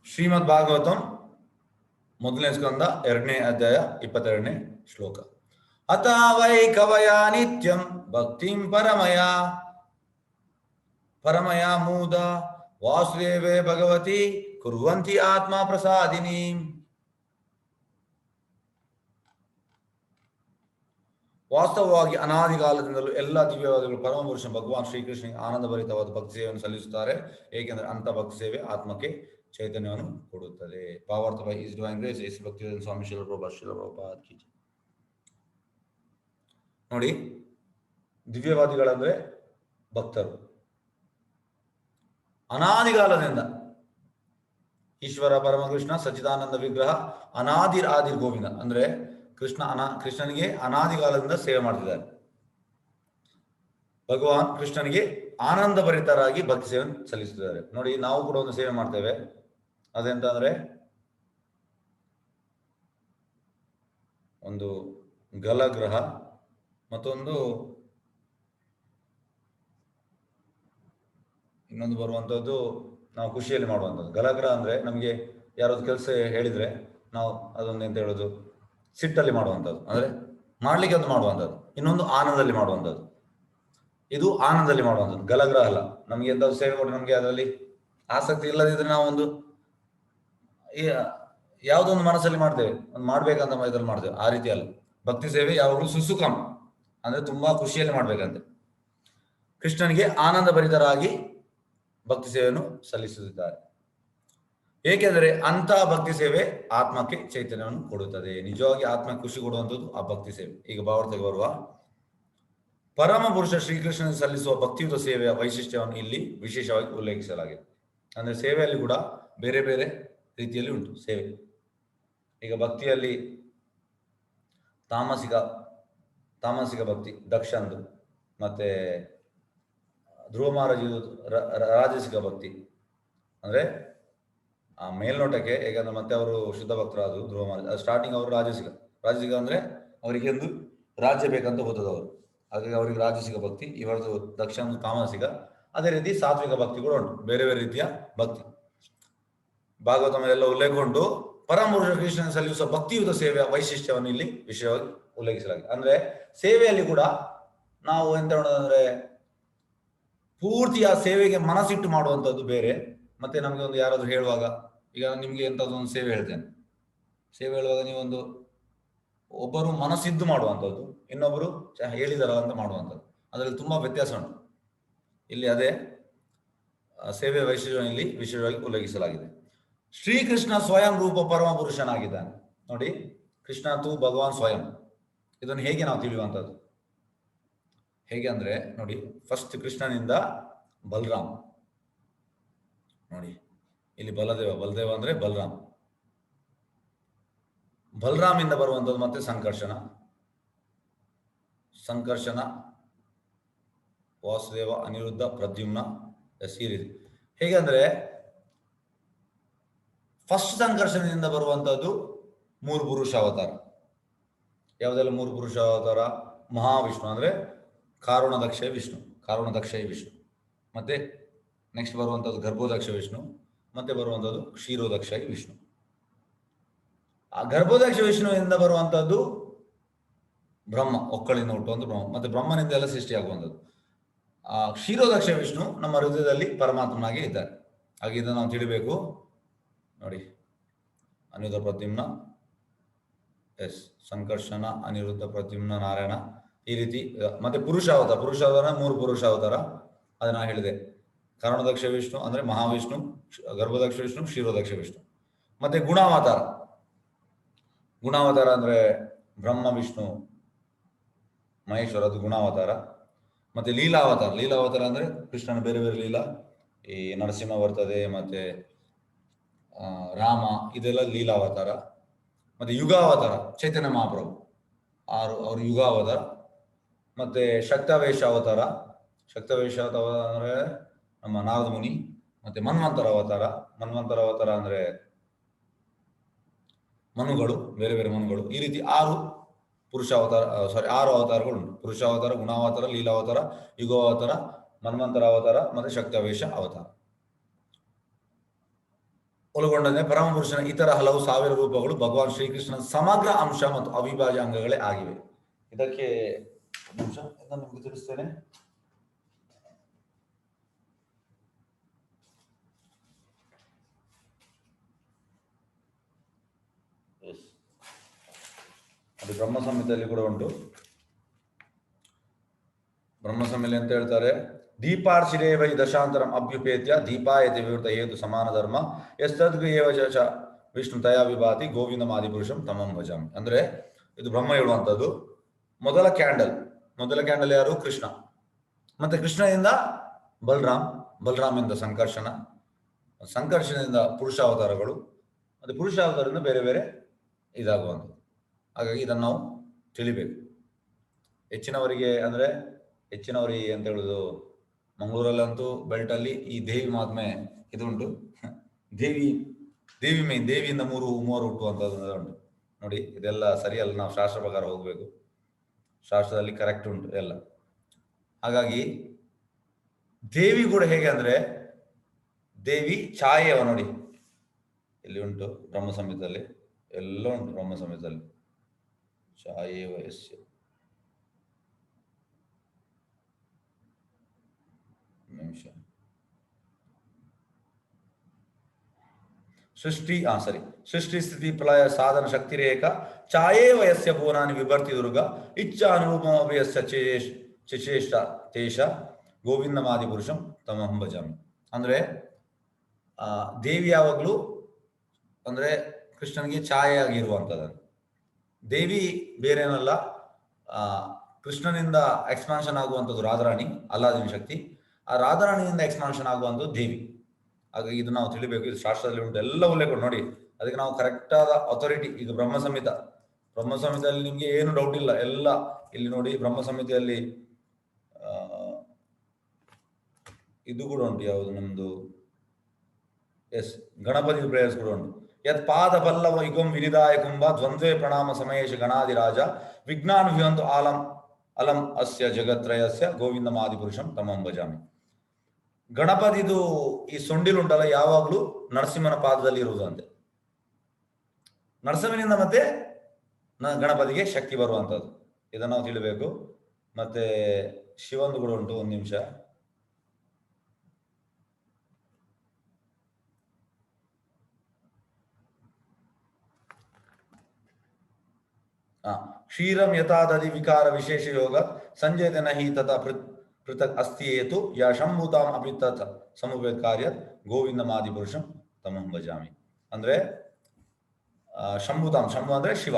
ಶ್ರೀಮದ್ ಭಾಗವತಂ ಮೊದಲನೇ ಸ್ಕಂದ 2ನೇ ಅಧ್ಯಾಯ 22ನೇ ಶ್ಲೋಕ. ಅತ ವೈ ಕವಯ ನಿತ್ಯಂ ಭಕ್ತಿಂ ಪರಮಯ ಮೂದ ವಾಸುದೇವೇ ಭಗವತಿ ಕುರ್ವಂತಿ ಆತ್ಮ ಪ್ರಸಾದಿನಿ. ವಾಸ್ತವವಾಗಿ ಅನಾದಿಕಾಲದಿಂದಲೂ ಎಲ್ಲ ದಿವ್ಯವಾದಿಗಳು ಪರಮಪುರುಷ ಭಗವಾನ್ ಶ್ರೀಕೃಷ್ಣನಿಗೆ ಆನಂದಭರಿತವಾದ ಭಕ್ತಿ ಸೇವೆಯನ್ನು ಸಲ್ಲಿಸುತ್ತಾರೆ, ಏಕೆಂದರೆ ಅಂತ ಭಕ್ತಿ ಸೇವೆ ಆತ್ಮಕ್ಕೆ ಚೈತನ್ಯವನ್ನು ಕೊಡುತ್ತದೆ. ಭಾವಾರ್ಥ ಬೈ ಇಸ್ ಡಿವೈನ್ ಗ್ರೇಸ್ ಎಸ್ ಭಕ್ತಿ ಸ್ವಾಮಿ ಶಿಲ ಪ್ರಭುಪಾದ ಕಿ ಜೈ. ನೋಡಿ, ದಿವ್ಯವಾದಿಗಳಂದ್ರೆ ಭಕ್ತರು. ಅನಾದಿಕಾಲದಿಂದ ಈಶ್ವರ ಪರಮಕೃಷ್ಣ ಸಚ್ಚಿದಾನಂದ ವಿಗ್ರಹ ಅನಾದಿರ್ ಆದಿರ್ ಗೋವಿಂದ ಅಂದ್ರೆ ಕೃಷ್ಣನಿಗೆ ಅನಾದಿಕಾಲದಿಂದ ಸೇವೆ ಮಾಡ್ತಿದ್ದಾರೆ. ಭಗವಾನ್ ಕೃಷ್ಣನಿಗೆ ಆನಂದ ಭರಿತರಾಗಿ ಭಕ್ತಿ ಸೇವೆ ಸಲ್ಲಿಸುತ್ತಿದ್ದಾರೆ. ನೋಡಿ, ನಾವು ಕೂಡ ಒಂದು ಸೇವೆ ಮಾಡ್ತೇವೆ. ಅದೆಂತಂದ್ರೆ ಒಂದು ಗಲಗ್ರಹ ಮತ್ತೊಂದು ಇನ್ನೊಂದು ಬರುವಂಥದ್ದು ನಾವು ಖುಷಿಯಲ್ಲಿ ಮಾಡುವಂಥದ್ದು. ಗಲಗ್ರಹ ಅಂದ್ರೆ ನಮಗೆ ಯಾರಾದ್ರು ಕೆಲಸ ಹೇಳಿದ್ರೆ ನಾವು ಅದೊಂದು ಎಂತ ಹೇಳೋದು, ಸಿಟ್ಟಲ್ಲಿ ಮಾಡುವಂಥದ್ದು, ಅಂದ್ರೆ ಮಾಡ್ಲಿಕ್ಕೆ ಒಂದು ಮಾಡುವಂಥದ್ದು. ಇನ್ನೊಂದು ಆನಂದದಲ್ಲಿ ಮಾಡುವಂಥದ್ದು. ಇದು ಆನಂದದಲ್ಲಿ ಮಾಡುವಂಥದ್ದು, ಗಲಗ್ರಹ ಅಲ್ಲ. ನಮ್ಗೆ ಎಂತಾದ್ರು ಸೇವೆ ಕೊಟ್ಟರೆ ನಮ್ಗೆ ಅದರಲ್ಲಿ ಆಸಕ್ತಿ ಇಲ್ಲದಿದ್ರೆ ನಾವು ಒಂದು ಯಾವುದೊಂದು ಮನಸ್ಸಲ್ಲಿ ಮಾಡ್ತೇವೆ, ಒಂದು ಮಾಡ್ಬೇಕಂತ ಇದ್ರಲ್ಲಿ ಮಾಡ್ತೇವೆ. ಆ ರೀತಿ ಅಲ್ಲ. ಭಕ್ತಿ ಸೇವೆ ಯಾವಾಗಲೂ ಸುಸುಖಂ ಅಂದ್ರೆ ತುಂಬಾ ಖುಷಿಯಲ್ಲಿ ಮಾಡ್ಬೇಕಂತೆ. ಕೃಷ್ಣನಿಗೆ ಆನಂದ ಭರಿತರಾಗಿ ಭಕ್ತಿ ಸೇವೆಯನ್ನು ಸಲ್ಲಿಸುತ್ತಿದ್ದಾರೆ, ಏಕೆಂದರೆ ಅಂತ ಭಕ್ತಿ ಸೇವೆ ಆತ್ಮಕ್ಕೆ ಚೈತನ್ಯವನ್ನು ಕೊಡುತ್ತದೆ. ನಿಜವಾಗಿ ಆತ್ಮಕ್ಕೆ ಖುಷಿ ಕೊಡುವಂಥದ್ದು ಆ ಭಕ್ತಿ ಸೇವೆ. ಈಗ ಭಾವಾರ್ಥಕ್ಕೆ ಬರುವ ಪರಮ ಪುರುಷ ಶ್ರೀಕೃಷ್ಣನಿಗೆ ಸಲ್ಲಿಸುವ ಭಕ್ತಿಯುತ ಸೇವೆಯ ವೈಶಿಷ್ಟ್ಯವನ್ನು ಇಲ್ಲಿ ವಿಶೇಷವಾಗಿ ಉಲ್ಲೇಖಿಸಲಾಗಿದೆ. ಅಂದ್ರೆ ಸೇವೆಯಲ್ಲಿ ಕೂಡ ಬೇರೆ ಬೇರೆ ರೀತಿಯಲ್ಲಿ ಉಂಟು ಸೇವೆ. ಈಗ ಭಕ್ತಿಯಲ್ಲಿ ತಾಮಸಿಕ ಭಕ್ತಿ ದಕ್ಷಂದು, ಮತ್ತೆ ಧ್ರುವ ಮಹಾರಾಜ ರಾಜಸಿಕ ಭಕ್ತಿ ಅಂದ್ರೆ ಆ ಮೇಲ್ನೋಟಕ್ಕೆ, ಯಾಕಂದ್ರೆ ಮತ್ತೆ ಅವರು ಶುದ್ಧ ಭಕ್ತರಾದ್ರು ಧ್ರುವ ಮಹಾರಾಜ. ಸ್ಟಾರ್ಟಿಂಗ್ ಅವರು ರಾಜಸಿಕ ಅಂದ್ರೆ ಅವರಿಗೆ ಒಂದು ರಾಜ್ಯ ಬೇಕಂತ ಹೋದವರು, ಹಾಗಾಗಿ ಅವರಿಗೆ ರಾಜಸಿಕ ಭಕ್ತಿ. ಇವರದು ದಕ್ಷಿಣ ತಾಮಸಿಕ. ಅದೇ ರೀತಿ ಸಾತ್ವಿಕ ಭಕ್ತಿ ಕೂಡ ಉಂಟು, ಬೇರೆ ಬೇರೆ ರೀತಿಯ ಭಕ್ತಿ. ಭಾಗವತಮೆಲ್ಲ ಉಲ್ಲೇಖ ಉಂಟು. ಪರಮಪುರುಷ ಕೃಷ್ಣನ ಸಲ್ಲಿಸುವ ಭಕ್ತಿಯುತ ಸೇವೆಯ ವೈಶಿಷ್ಟ್ಯವನ್ನು ಇಲ್ಲಿ ವಿಷಯವಾಗಿ ಉಲ್ಲೇಖಿಸಲಾಗಿದೆ. ಅಂದ್ರೆ ಸೇವೆಯಲ್ಲಿ ಕೂಡ ನಾವು ಎಂತ ಮಾಡೋದಂದ್ರೆ ಪೂರ್ತಿ ಆ ಸೇವೆಗೆ ಮನಸ್ಸಿಟ್ಟು ಮಾಡುವಂಥದ್ದು ಬೇರೆ. ಮತ್ತೆ ನಮಗೆ ಒಂದು ಯಾರಾದ್ರೂ ಹೇಳುವಾಗ, ಈಗ ನಿಮ್ಗೆ ಎಂಥದ್ದು ಒಂದು ಸೇವೆ ಹೇಳ್ತೇನೆ, ಸೇವೆ ಹೇಳುವಾಗ ನೀವೊಂದು ಒಬ್ಬರು ಮನಸ್ಸಿದ್ದು ಮಾಡುವಂಥದ್ದು, ಇನ್ನೊಬ್ಬರು ಹೇಳಿದಾರ ಅಂತ ಮಾಡುವಂಥದ್ದು, ಅದರಲ್ಲಿ ತುಂಬಾ ವ್ಯತ್ಯಾಸ ಉಂಟು. ಇಲ್ಲಿ ಅದೇ ಸೇವೆ ವೈಶಿಷ್ಟ್ಯವನ್ನು ಇಲ್ಲಿ ವಿಶೇಷವಾಗಿ ಉಲ್ಲೇಖಿಸಲಾಗಿದೆ. ಶ್ರೀಕೃಷ್ಣ ಸ್ವಯಂ ರೂಪ ಪರಮ ಪುರುಷನಾಗಿದ್ದಾನೆ. ನೋಡಿ, ಕೃಷ್ಣ ತು ಭಗವಾನ್ ಸ್ವಯಂ. ಇದನ್ನು ಹೇಗೆ ನಾವು ತಿಳಿಯುವಂಥದ್ದು? ಹೇಗೆ ಅಂದ್ರೆ ನೋಡಿ, ಫಸ್ಟ್ ಕೃಷ್ಣನಿಂದ ಬಲರಾಮ್. ನೋಡಿ, ಇಲ್ಲಿ ಬಲದೇವ ಅಂದ್ರೆ ಬಲರಾಮಿಂದ ಬರುವಂಥದ್ದು ಮತ್ತೆ ಸಂಕರ್ಷಣ ವಾಸುದೇವ ಅನಿರುದ್ಧ ಪ್ರದ್ಯುಮ್ನ ಸೀರೀಸ್. ಹೇಗೆ ಅಂದ್ರೆ ಫಸ್ಟ್ ಸಂಕರ್ಷಣದಿಂದ ಬರುವಂಥದ್ದು 3 ಪುರುಷ ಅವತಾರ. ಯಾವುದೆಲ್ಲ 3 ಪುರುಷ ಅವತಾರ? ಮಹಾವಿಷ್ಣು ಅಂದ್ರೆ ಕಾರುಣದಕ್ಷಯ ವಿಷ್ಣು, ಮತ್ತೆ ನೆಕ್ಸ್ಟ್ ಬರುವಂಥದ್ದು ಗರ್ಭೋದಕ್ಷ ವಿಷ್ಣು, ಮತ್ತೆ ಬರುವಂಥದ್ದು ಕ್ಷೀರೋದಕ್ಷ ವಿಷ್ಣು. ಆ ಗರ್ಭೋದಕ್ಷ ವಿಷ್ಣುವಿನಿಂದ ಬರುವಂಥದ್ದು ಬ್ರಹ್ಮ, ಒಕ್ಕಳಿಂದ ಹುಟ್ಟುವಂಥ ಬ್ರಹ್ಮ, ಮತ್ತೆ ಬ್ರಹ್ಮನಿಂದ ಎಲ್ಲ ಸೃಷ್ಟಿಯಾಗುವಂಥದ್ದು. ಆ ಕ್ಷೀರೋದಕ್ಷ ವಿಷ್ಣು ನಮ್ಮ ಹೃದಯದಲ್ಲಿ ಪರಮಾತ್ಮನಾಗಿ ಇದ್ದಾರೆ. ಹಾಗೆ ಇದನ್ನು ನಾವು ತಿಳಿಬೇಕು. ನೋಡಿ, ಅನಿರುದ್ಧ ಪ್ರದ್ಯುಮ್ನ ಸಂಕರ್ಷಣ, ಅನಿರುದ್ಧ ಪ್ರದ್ಯುಮ್ನ ನಾರಾಯಣ, ಈ ರೀತಿ. ಮತ್ತೆ ಪುರುಷ ಅವತಾರ 3 ಪುರುಷ ಅವತಾರ. ಅದನ್ನ ಹೇಳಿದೆ. ಕಾರಣದಕ್ಷ ವಿಷ್ಣು ಅಂದ್ರೆ ಮಹಾವಿಷ್ಣು, ಗರ್ಭದಕ್ಷ ವಿಷ್ಣು, ಕ್ಷೀರೋದಕ್ಷ ವಿಷ್ಣು. ಮತ್ತೆ ಗುಣಾವತಾರ ಅಂದ್ರೆ ಬ್ರಹ್ಮ ವಿಷ್ಣು ಮಹೇಶ್ವರ, ಅದು ಗುಣಾವತಾರ. ಮತ್ತೆ ಲೀಲಾವತಾರ ಅಂದ್ರೆ ಕೃಷ್ಣನ ಬೇರೆ ಬೇರೆ ಲೀಲಾ, ಈ ನರಸಿಂಹ ಬರ್ತದೆ, ಮತ್ತೆ ರಾಮ, ಇದೆಲ್ಲ ಲೀಲಾವತಾರ. ಮತ್ತೆ ಯುಗಾವತಾರ ಚೈತನ್ಯ ಮಹಾಪ್ರಭು, ಅವರು ಯುಗಾವತಾರ. ಮತ್ತೆ ಶಕ್ತಾವೇಶ ಅವತಾರ ಅಂದ್ರೆ ನಮ್ಮ ನಾರದ ಮುನಿ. ಮತ್ತೆ ಮನ್ವಂತರ ಅವತಾರ ಅಂದ್ರೆ ಮನುಗಳು, ಬೇರೆ ಬೇರೆ ಮನುಗಳು. ಈ ರೀತಿ 6 ಅವತಾರಗಳು ಉಂಟು. ಪುರುಷಾವತಾರ, ಗುಣಾವತಾರ, ಲೀಲಾವತಾರ, ಯುಗಾವತಾರ, ಮನ್ವಂತರ ಅವತಾರ, ಮತ್ತೆ ಶಕ್ತಾವೇಶ ಅವತಾರ. ಒಳಗೊಂಡಂತೆ ಪರಮಪುರುಷನ ಇತರ ಹಲವು ಸಾವಿರ ರೂಪಗಳು ಭಗವಾನ್ ಶ್ರೀಕೃಷ್ಣನ ಸಮಗ್ರ ಅಂಶ ಮತ್ತು ಅವಿಭಾಜ್ಯ ಅಂಗಗಳೇ ಆಗಿವೆ. ಇದಕ್ಕೆ ನಿಮಿಷ ಇದನ್ನು ನಿಮಗೆ ತಿಳಿಸ್ತೇನೆ. ಅದು ಬ್ರಹ್ಮ ಸಂಹಿತೆಯಲ್ಲಿ ಕೂಡ ಉಂಟು. ಬ್ರಹ್ಮ ಸಂಹಿತೆ ಅಂತ ಹೇಳ್ತಾರೆ, ದೀಪಾರ್ಚಿರೇವ ದಶಾಂತರಂ ಅಭ್ಯುಪೇತ್ಯ ದೀಪಾಯತಿ ವಿವೃತ ಹೇತು ಸಮಾನ ಧರ್ಮ ಎಸ್ತದ್ಗೇವ ಚ ವಿಷ್ಣು ತಯಾ ವಿಭಾತಿ ಗೋವಿಂದ ಆದಿಪುರುಷಂ ತಮಂ ಭಜಾಮಿ. ಅಂದ್ರೆ ಇದು ಬ್ರಹ್ಮ ಹೇಳುವಂಥದ್ದು. ಮೊದಲ ಕ್ಯಾಂಡಲ್ ಯಾರು? ಕೃಷ್ಣ. ಮತ್ತೆ ಕೃಷ್ಣನಿಂದ ಬಲರಾಮಿಂದ ಸಂಕರ್ಷಣದಿಂದ ಪುರುಷಾವತಾರಗಳು, ಮತ್ತೆ ಪುರುಷಾವತಾರದಿಂದ ಬೇರೆ ಬೇರೆ ಇದಾಗುವಂಥದ್ದು. ಹಾಗಾಗಿ ಇದನ್ನು ನಾವು ತಿಳಿಬೇಕು. ಹೆಚ್ಚಿನವರಿಗೆ ಅಂತ ಹೇಳುದು, ಮಂಗಳೂರಲ್ಲಂತೂ ಬೆಲ್ಟಲ್ಲಿ ಈ ದೇವಿ ಮಹಾತ್ಮೆ ಇದುಂಟು. ದೇವಿಯಿಂದ ಮೂವರು ಹುಟ್ಟುವಂಥದ್ದು ಉಂಟು ನೋಡಿ. ಇದೆಲ್ಲ ಸರಿಯಲ್ಲ, ನಾವು ಶಾಸ್ತ್ರ ಪ್ರಕಾರ ಹೋಗಬೇಕು. ಶಾಸ್ತ್ರದಲ್ಲಿ ಕರೆಕ್ಟ್ ಉಂಟು ಎಲ್ಲ. ಹಾಗಾಗಿ ದೇವಿ ಕೂಡ ಹೇಗೆ ಅಂದ್ರೆ, ದೇವಿ ಛಾಯೆಯವ ನೋಡಿ, ಇಲ್ಲಿ ಉಂಟು ಬ್ರಹ್ಮ ಸಂಹಿತೆಯಲ್ಲಿ, ಎಲ್ಲ ಉಂಟು ಬ್ರಹ್ಮ ಸಂಹಿತೆಯಲ್ಲಿ. ಛಾಯೆ ವಯಸ್ಸು ನಿಮಿಷ ಸೃಷ್ಟಿ ಸ್ಥಿತಿ ಪ್ರಳಯ ಸಾಧನ ಶಕ್ತಿ ರೇಖ ಛಾಯೇ ವಯಸ್ಯ ಭುವನಾನಿ ವಿಭರ್ತಿ ದುರ್ಗ ಇಚ್ಛಾ ಅನುರೂಪಮಭಯಸ್ಯ ಚೇಷ್ಟ ತೇಷ ಗೋವಿಂದಮಾದಿ ಪುರುಷಂ ತಮಹಂ ಭಜಾಮಿ. ಅಂದ್ರೆ ದೇವಿ ಯಾವಾಗಲೂ ಅಂದ್ರೆ ಕೃಷ್ಣನಿಗೆ ಛಾಯೆಯಾಗಿರುವಂಥದ್ದು. ದೇವಿ ಬೇರೇನಲ್ಲ, ಕೃಷ್ಣನಿಂದ ಎಕ್ಸ್ಪಾನ್ಷನ್ ಆಗುವಂಥದ್ದು ರಾಧಾರಾಣಿ, ಅಲ್ಲಾದಿನ ಶಕ್ತಿ. ಆ ರಾಧಾರಾಣಿಯಿಂದ ಎಕ್ಸ್ಪಾನ್ಷನ್ ಆಗುವಂಥದ್ದು ದೇವಿ. ಹಾಗಾಗಿ ಇದು ನಾವು ತಿಳಿಬೇಕು. ಇದು ಶಾಸ್ತ್ರದಲ್ಲಿ ಉಂಟು, ಎಲ್ಲ ಉಲ್ಲೇಖ ನೋಡಿ. ಅದಕ್ಕೆ ನಾವು ಕರೆಕ್ಟ್ ಆದ ಅಥಾರಿಟಿ. ಈಗ ಬ್ರಹ್ಮ ಸಂಹಿತೆಯಲ್ಲಿ ನಿಮ್ಗೆ ಏನು ಡೌಟ್ ಇಲ್ಲ, ಎಲ್ಲ ಇಲ್ಲಿ ನೋಡಿ. ಬ್ರಹ್ಮ ಸಂಹಿತೆಯಲ್ಲಿ ಇದು ಕೂಡ ಉಂಟು, ಯಾವುದು ನಮ್ದು ಗಣಪತಿ ಪ್ರೇಯರ್ಸ್ ಕೂಡ ಉಂಟು. ಯತ್ ಪಾದ ಪಲ್ಲವ ಯುಗಂ ವಿನಿದಾಯ ಕುಂಭ ದ್ವಂದ್ವೇ ಪ್ರಣಾಮ ಸಮಯೇಶ ಗಣಾದಿರಾಜ ವಿಜ್ಞಾನ ವಿಹಂತು ಅಲಂ ಅಸ್ಯ ಜಗತ್ರಯಸ್ಯ ಗೋವಿಂದಮಾದಿ ಪುರುಷಂ ತಮಂ ಭಜಾಮಿ. ಗಣಪತಿದು ಈ ಸೊಂಡಿಲುಂಟಲ್ಲ, ಯಾವಾಗ್ಲೂ ನರಸಿಂಹನ ಪಾದದಲ್ಲಿ ಇರುವುದಂತೆ. ನರಸಿಂಹನಿಂದ ಮತ್ತೆ ಗಣಪತಿಗೆ ಶಕ್ತಿ ಬರುವಂಥದ್ದು. ಇದನ್ನು ನಾವು ತಿಳಿಬೇಕು. ಮತ್ತೆ ಶಿವಂದು ಕೂಡ ಉಂಟು, ಒಂದು ನಿಮಿಷ. ಕ್ಷೀರಂ ಯಥಾದಧಿ ವಿಕಾರ ವಿಶೇಷ ಯೋಗ ಸಂಜಯತೆ ನಹಿ ತಥಾ ಪೃಥಕ್ ಅಸ್ತಿ ಏತು ಯಾ ಶಂಭುತಾಂ ಅಪಿ ತತ್ ಸಮುಪೇತ್ ಕಾರ್ಯ ಗೋವಿಂದಮಾದಿ ಪುರುಷಂ ತಮಂ ಭಜಾಮಿ. ಅಂದ್ರೆ ಶಂಭು ಅಂದ್ರೆ ಶಿವ.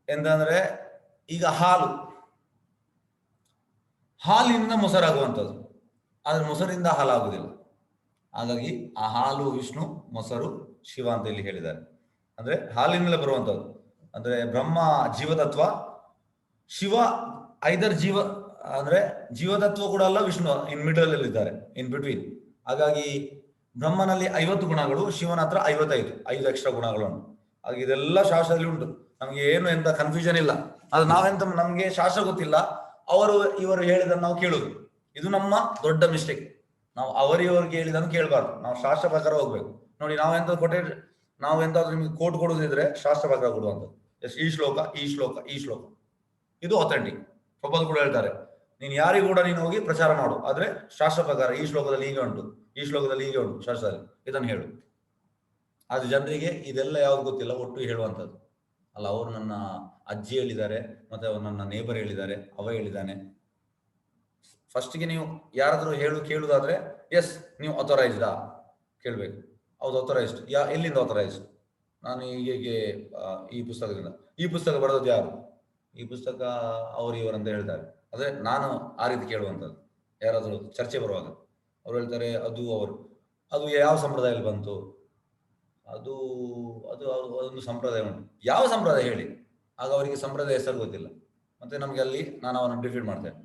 ಎಂತಂದ್ರೆ ಈಗ ಹಾಲಿನಿಂದ ಮೊಸರಾಗುವಂಥದ್ದು, ಆದ್ರೆ ಮೊಸರಿಂದ ಹಾಲಾಗುವುದಿಲ್ಲ. ಹಾಗಾಗಿ ಆ ಹಾಲು ವಿಷ್ಣು, ಮೊಸರು ಶಿವ ಅಂತ ಇಲ್ಲಿ ಹೇಳಿದ್ದಾರೆ. ಅಂದ್ರೆ ಹಾಲಿನಿಂದಲೇ ಬರುವಂಥದ್ದು. ಅಂದ್ರೆ ಬ್ರಹ್ಮ ಜೀವತತ್ವ, ಶಿವ ಐದರ್ ಅಂದ್ರೆ ಜೀವತತ್ವ ಕೂಡ ಅಲ್ಲ, ವಿಷ್ಣು ಇನ್ ಮಿಡಲ್ ಅಲ್ಲಿ ಇದ್ದಾರೆ, ಇನ್ ಬಿಟ್ವೀನ್. ಹಾಗಾಗಿ ಬ್ರಹ್ಮನಲ್ಲಿ 50 ಗುಣಗಳು, ಶಿವನ ಹತ್ರ 5 ಎಕ್ಸ್ಟ್ರಾ ಗುಣಗಳು ಉಂಟು. ಹಾಗೆ ಇದೆಲ್ಲ ಶಾಸ್ತ್ರದಲ್ಲಿ ಉಂಟು. ನಮ್ಗೆ ಏನು ಎಂತ ಕನ್ಫ್ಯೂಷನ್ ಇಲ್ಲ. ಅದು ನಾವೆಂತ, ನಮ್ಗೆ ಶಾಸ್ತ್ರ ಗೊತ್ತಿಲ್ಲ, ಇವರು ಹೇಳಿದನ್ನು ನಾವು ಕೇಳುದು. ಇದು ನಮ್ಮ ದೊಡ್ಡ ಮಿಸ್ಟೇಕ್. ನಾವು ಅವರಿಗೆ ಹೇಳಿದನ್ನು ಕೇಳಬಾರ್ದು, ನಾವು ಶಾಸ್ತ್ರ ಪ್ರಕಾರ ಹೋಗ್ಬೇಕು. ನೋಡಿ, ನಾವೆಂತಾದ್ರೂ ನಿಮ್ಗೆ ಕೋಟ್ ಕೊಡುದಿದ್ರೆ ಶಾಸ್ತ್ರ ಪ್ರಕಾರ ಕೊಡುವಂಥದ್ದು. ಈ ಶ್ಲೋಕ ಇದು ಅಥೆಂಟಿಕ್. ಪ್ರಭುಪಾದರು ಕೂಡ ಹೇಳ್ತಾರೆ, ನೀನು ಯಾರಿಗೂ ಕೂಡ ನೀನು ಹೋಗಿ ಪ್ರಚಾರ ಮಾಡು, ಆದ್ರೆ ಶಾಸ್ತ್ರ ಪ್ರಕಾರ ಈ ಶ್ಲೋಕದಲ್ಲಿ ಹೀಗೆ ಉಂಟು, ಈ ಶ್ಲೋಕದಲ್ಲಿ ಹೀಗೆ ಉಂಟು, ಶಾಸ್ತ್ರದಲ್ಲಿ ಇದನ್ನು ಹೇಳು. ಆದ್ರೆ ಜನರಿಗೆ ಇದೆಲ್ಲ ಯಾವ್ದು ಗೊತ್ತಿಲ್ಲ, ಒಟ್ಟು ಹೇಳುವಂಥದ್ದು ಅಲ್ಲ. ಅವರು ನನ್ನ ಅಜ್ಜಿ ಹೇಳಿದ್ದಾರೆ, ಮತ್ತೆ ಅವರು ನನ್ನ ನೇಬರ್ ಹೇಳಿದ್ದಾರೆ, ಅವ ಹೇಳಿದ್ದಾನೆ. ಫಸ್ಟ್ಗೆ ನೀವು ಯಾರಾದ್ರೂ ಕೇಳುದಾದ್ರೆ ಎಸ್ ನೀವು ಅಥರೈಸ್ಡಾ ಕೇಳ್ಬೇಕು. ಹೌದು, ಅಥರೈಸ್ಡ್. ಎಲ್ಲಿಂದ ಅಥರೈಸ್ಡ್? ನಾನು ಹೀಗೆ ಈ ಪುಸ್ತಕ ಬರೆದದ್ದು ಯಾರು, ಈ ಪುಸ್ತಕ ಇವರಂತ ಹೇಳ್ತಾರೆ. ಅಂದ್ರೆ ನಾನು ಆ ರೀತಿ ಕೇಳುವಂಥದ್ದು. ಯಾರಾದರೂ ಚರ್ಚೆ ಬರುವಾಗ ಅವ್ರು ಹೇಳ್ತಾರೆ ಅದು ಯಾವ ಸಂಪ್ರದಾಯದಲ್ಲಿ ಬಂತು, ಅದು ಒಂದು ಸಂಪ್ರದಾಯ ಉಂಟು. ಯಾವ ಸಂಪ್ರದಾಯ ಹೇಳಿ? ಆಗ ಅವರಿಗೆ ಸಂಪ್ರದಾಯ ಹೆಸರು ಗೊತ್ತಿಲ್ಲ. ಮತ್ತೆ ನಮ್ಗೆ ಅಲ್ಲಿ ನಾನು ಅವನನ್ನು ಡಿಫೀಟ್ ಮಾಡ್ತೇನೆ,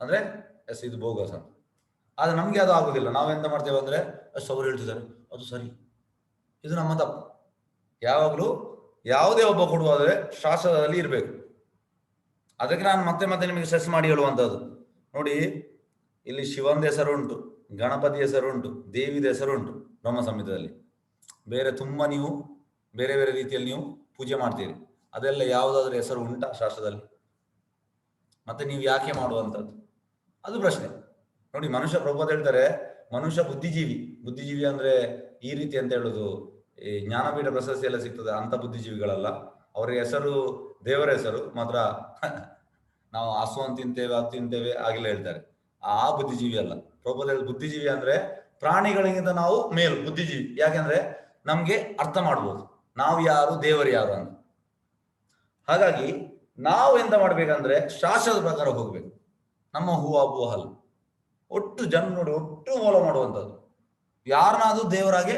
ಅಂದ್ರೆ ಎಸ್ ಇದು ಬೋಗಸ್ ಅಂತ. ಆದ್ರೆ ನಮ್ಗೆ ಅದು ಆಗುದಿಲ್ಲ. ನಾವೆಂತ ಮಾಡ್ತೇವೆ ಅಂದ್ರೆ, ಅವ್ರು ಹೇಳ್ತಿದ್ದಾರೆ ಅದು ಸರಿ, ಇದು ನಮ್ಮ ತಪ್ಪು. ಯಾವಾಗಲೂ ಯಾವುದೇ ಒಬ್ಬ ಕೊಡುವಾದ್ರೆ ಶಾಸ್ತ್ರದಲ್ಲಿ ಇರಬೇಕು. ಅದಕ್ಕೆ ನಾನು ಮತ್ತೆ ನಿಮಗೆ ಸ್ಟ್ರೆಸ್ ಮಾಡಿ ಹೇಳುವಂಥದ್ದು. ನೋಡಿ, ಇಲ್ಲಿ ಶಿವಂದ ಹೆಸರು ಉಂಟು, ಗಣಪತಿ ಹೆಸರುಂಟು, ದೇವಿದ ಹೆಸರುಂಟು ಬ್ರಹ್ಮ ಸಂಹಿತದಲ್ಲಿ. ಬೇರೆ ತುಂಬ ನೀವು ಬೇರೆ ಬೇರೆ ರೀತಿಯಲ್ಲಿ ನೀವು ಪೂಜೆ ಮಾಡ್ತೀರಿ. ಅದೆಲ್ಲ ಯಾವುದಾದ್ರೂ ಹೆಸರು ಉಂಟಾ ಶಾಸ್ತ್ರದಲ್ಲಿ? ಮತ್ತೆ ನೀವು ಯಾಕೆ ಮಾಡುವಂಥದ್ದು? ಅದು ಪ್ರಶ್ನೆ. ನೋಡಿ, ಮನುಷ್ಯ ಪ್ರಭುಪಾದ ಹೇಳ್ತಾರೆ, ಮನುಷ್ಯ ಬುದ್ಧಿಜೀವಿ. ಬುದ್ಧಿಜೀವಿ ಅಂದ್ರೆ ಈ ರೀತಿ ಅಂತ ಹೇಳುದು, ಈ ಜ್ಞಾನಪೀಠ ಪ್ರಶಸ್ತಿ ಎಲ್ಲ ಸಿಗ್ತದೆ ಅಂತ ಬುದ್ಧಿಜೀವಿಗಳಲ್ಲ. ಅವರ ಹೆಸರು ದೇವರ ಹೆಸರು ಮಾತ್ರ. ನಾವು ಹಸುವನ್ನು ತಿಂತೇವೆ, ಅದು ತಿಂತೇವೆ ಆಗಿಲ್ಲ ಹೇಳ್ತಾರೆ, ಆ ಬುದ್ಧಿಜೀವಿ ಅಲ್ಲ. ಪ್ರಭುಪಾದ ಹೇಳುದು ಬುದ್ಧಿಜೀವಿ ಅಂದ್ರೆ ಪ್ರಾಣಿಗಳಿಗಿಂತ ನಾವು ಮೇಲು ಬುದ್ಧಿಜೀವಿ. ಯಾಕೆಂದ್ರೆ ನಮ್ಗೆ ಅರ್ಥ ಮಾಡ್ಬೋದು ನಾವು ಯಾರು, ದೇವರು ಯಾರು ಅಂತ. ಹಾಗಾಗಿ ನಾವು ಎಂತ ಮಾಡ್ಬೇಕಂದ್ರೆ ಶಾಸ್ತ್ರದ ಪ್ರಕಾರ ಹೋಗ್ಬೇಕು. ನಮ್ಮ ಹೂವು ಹಲ್ಲು ಒಟ್ಟು ಜನ ನೋಡಿ ಒಟ್ಟು ಫಾಲೋ ಮಾಡುವಂಥದ್ದು. ಯಾರನ್ನಾದ್ರೂ ದೇವರಾಗೆ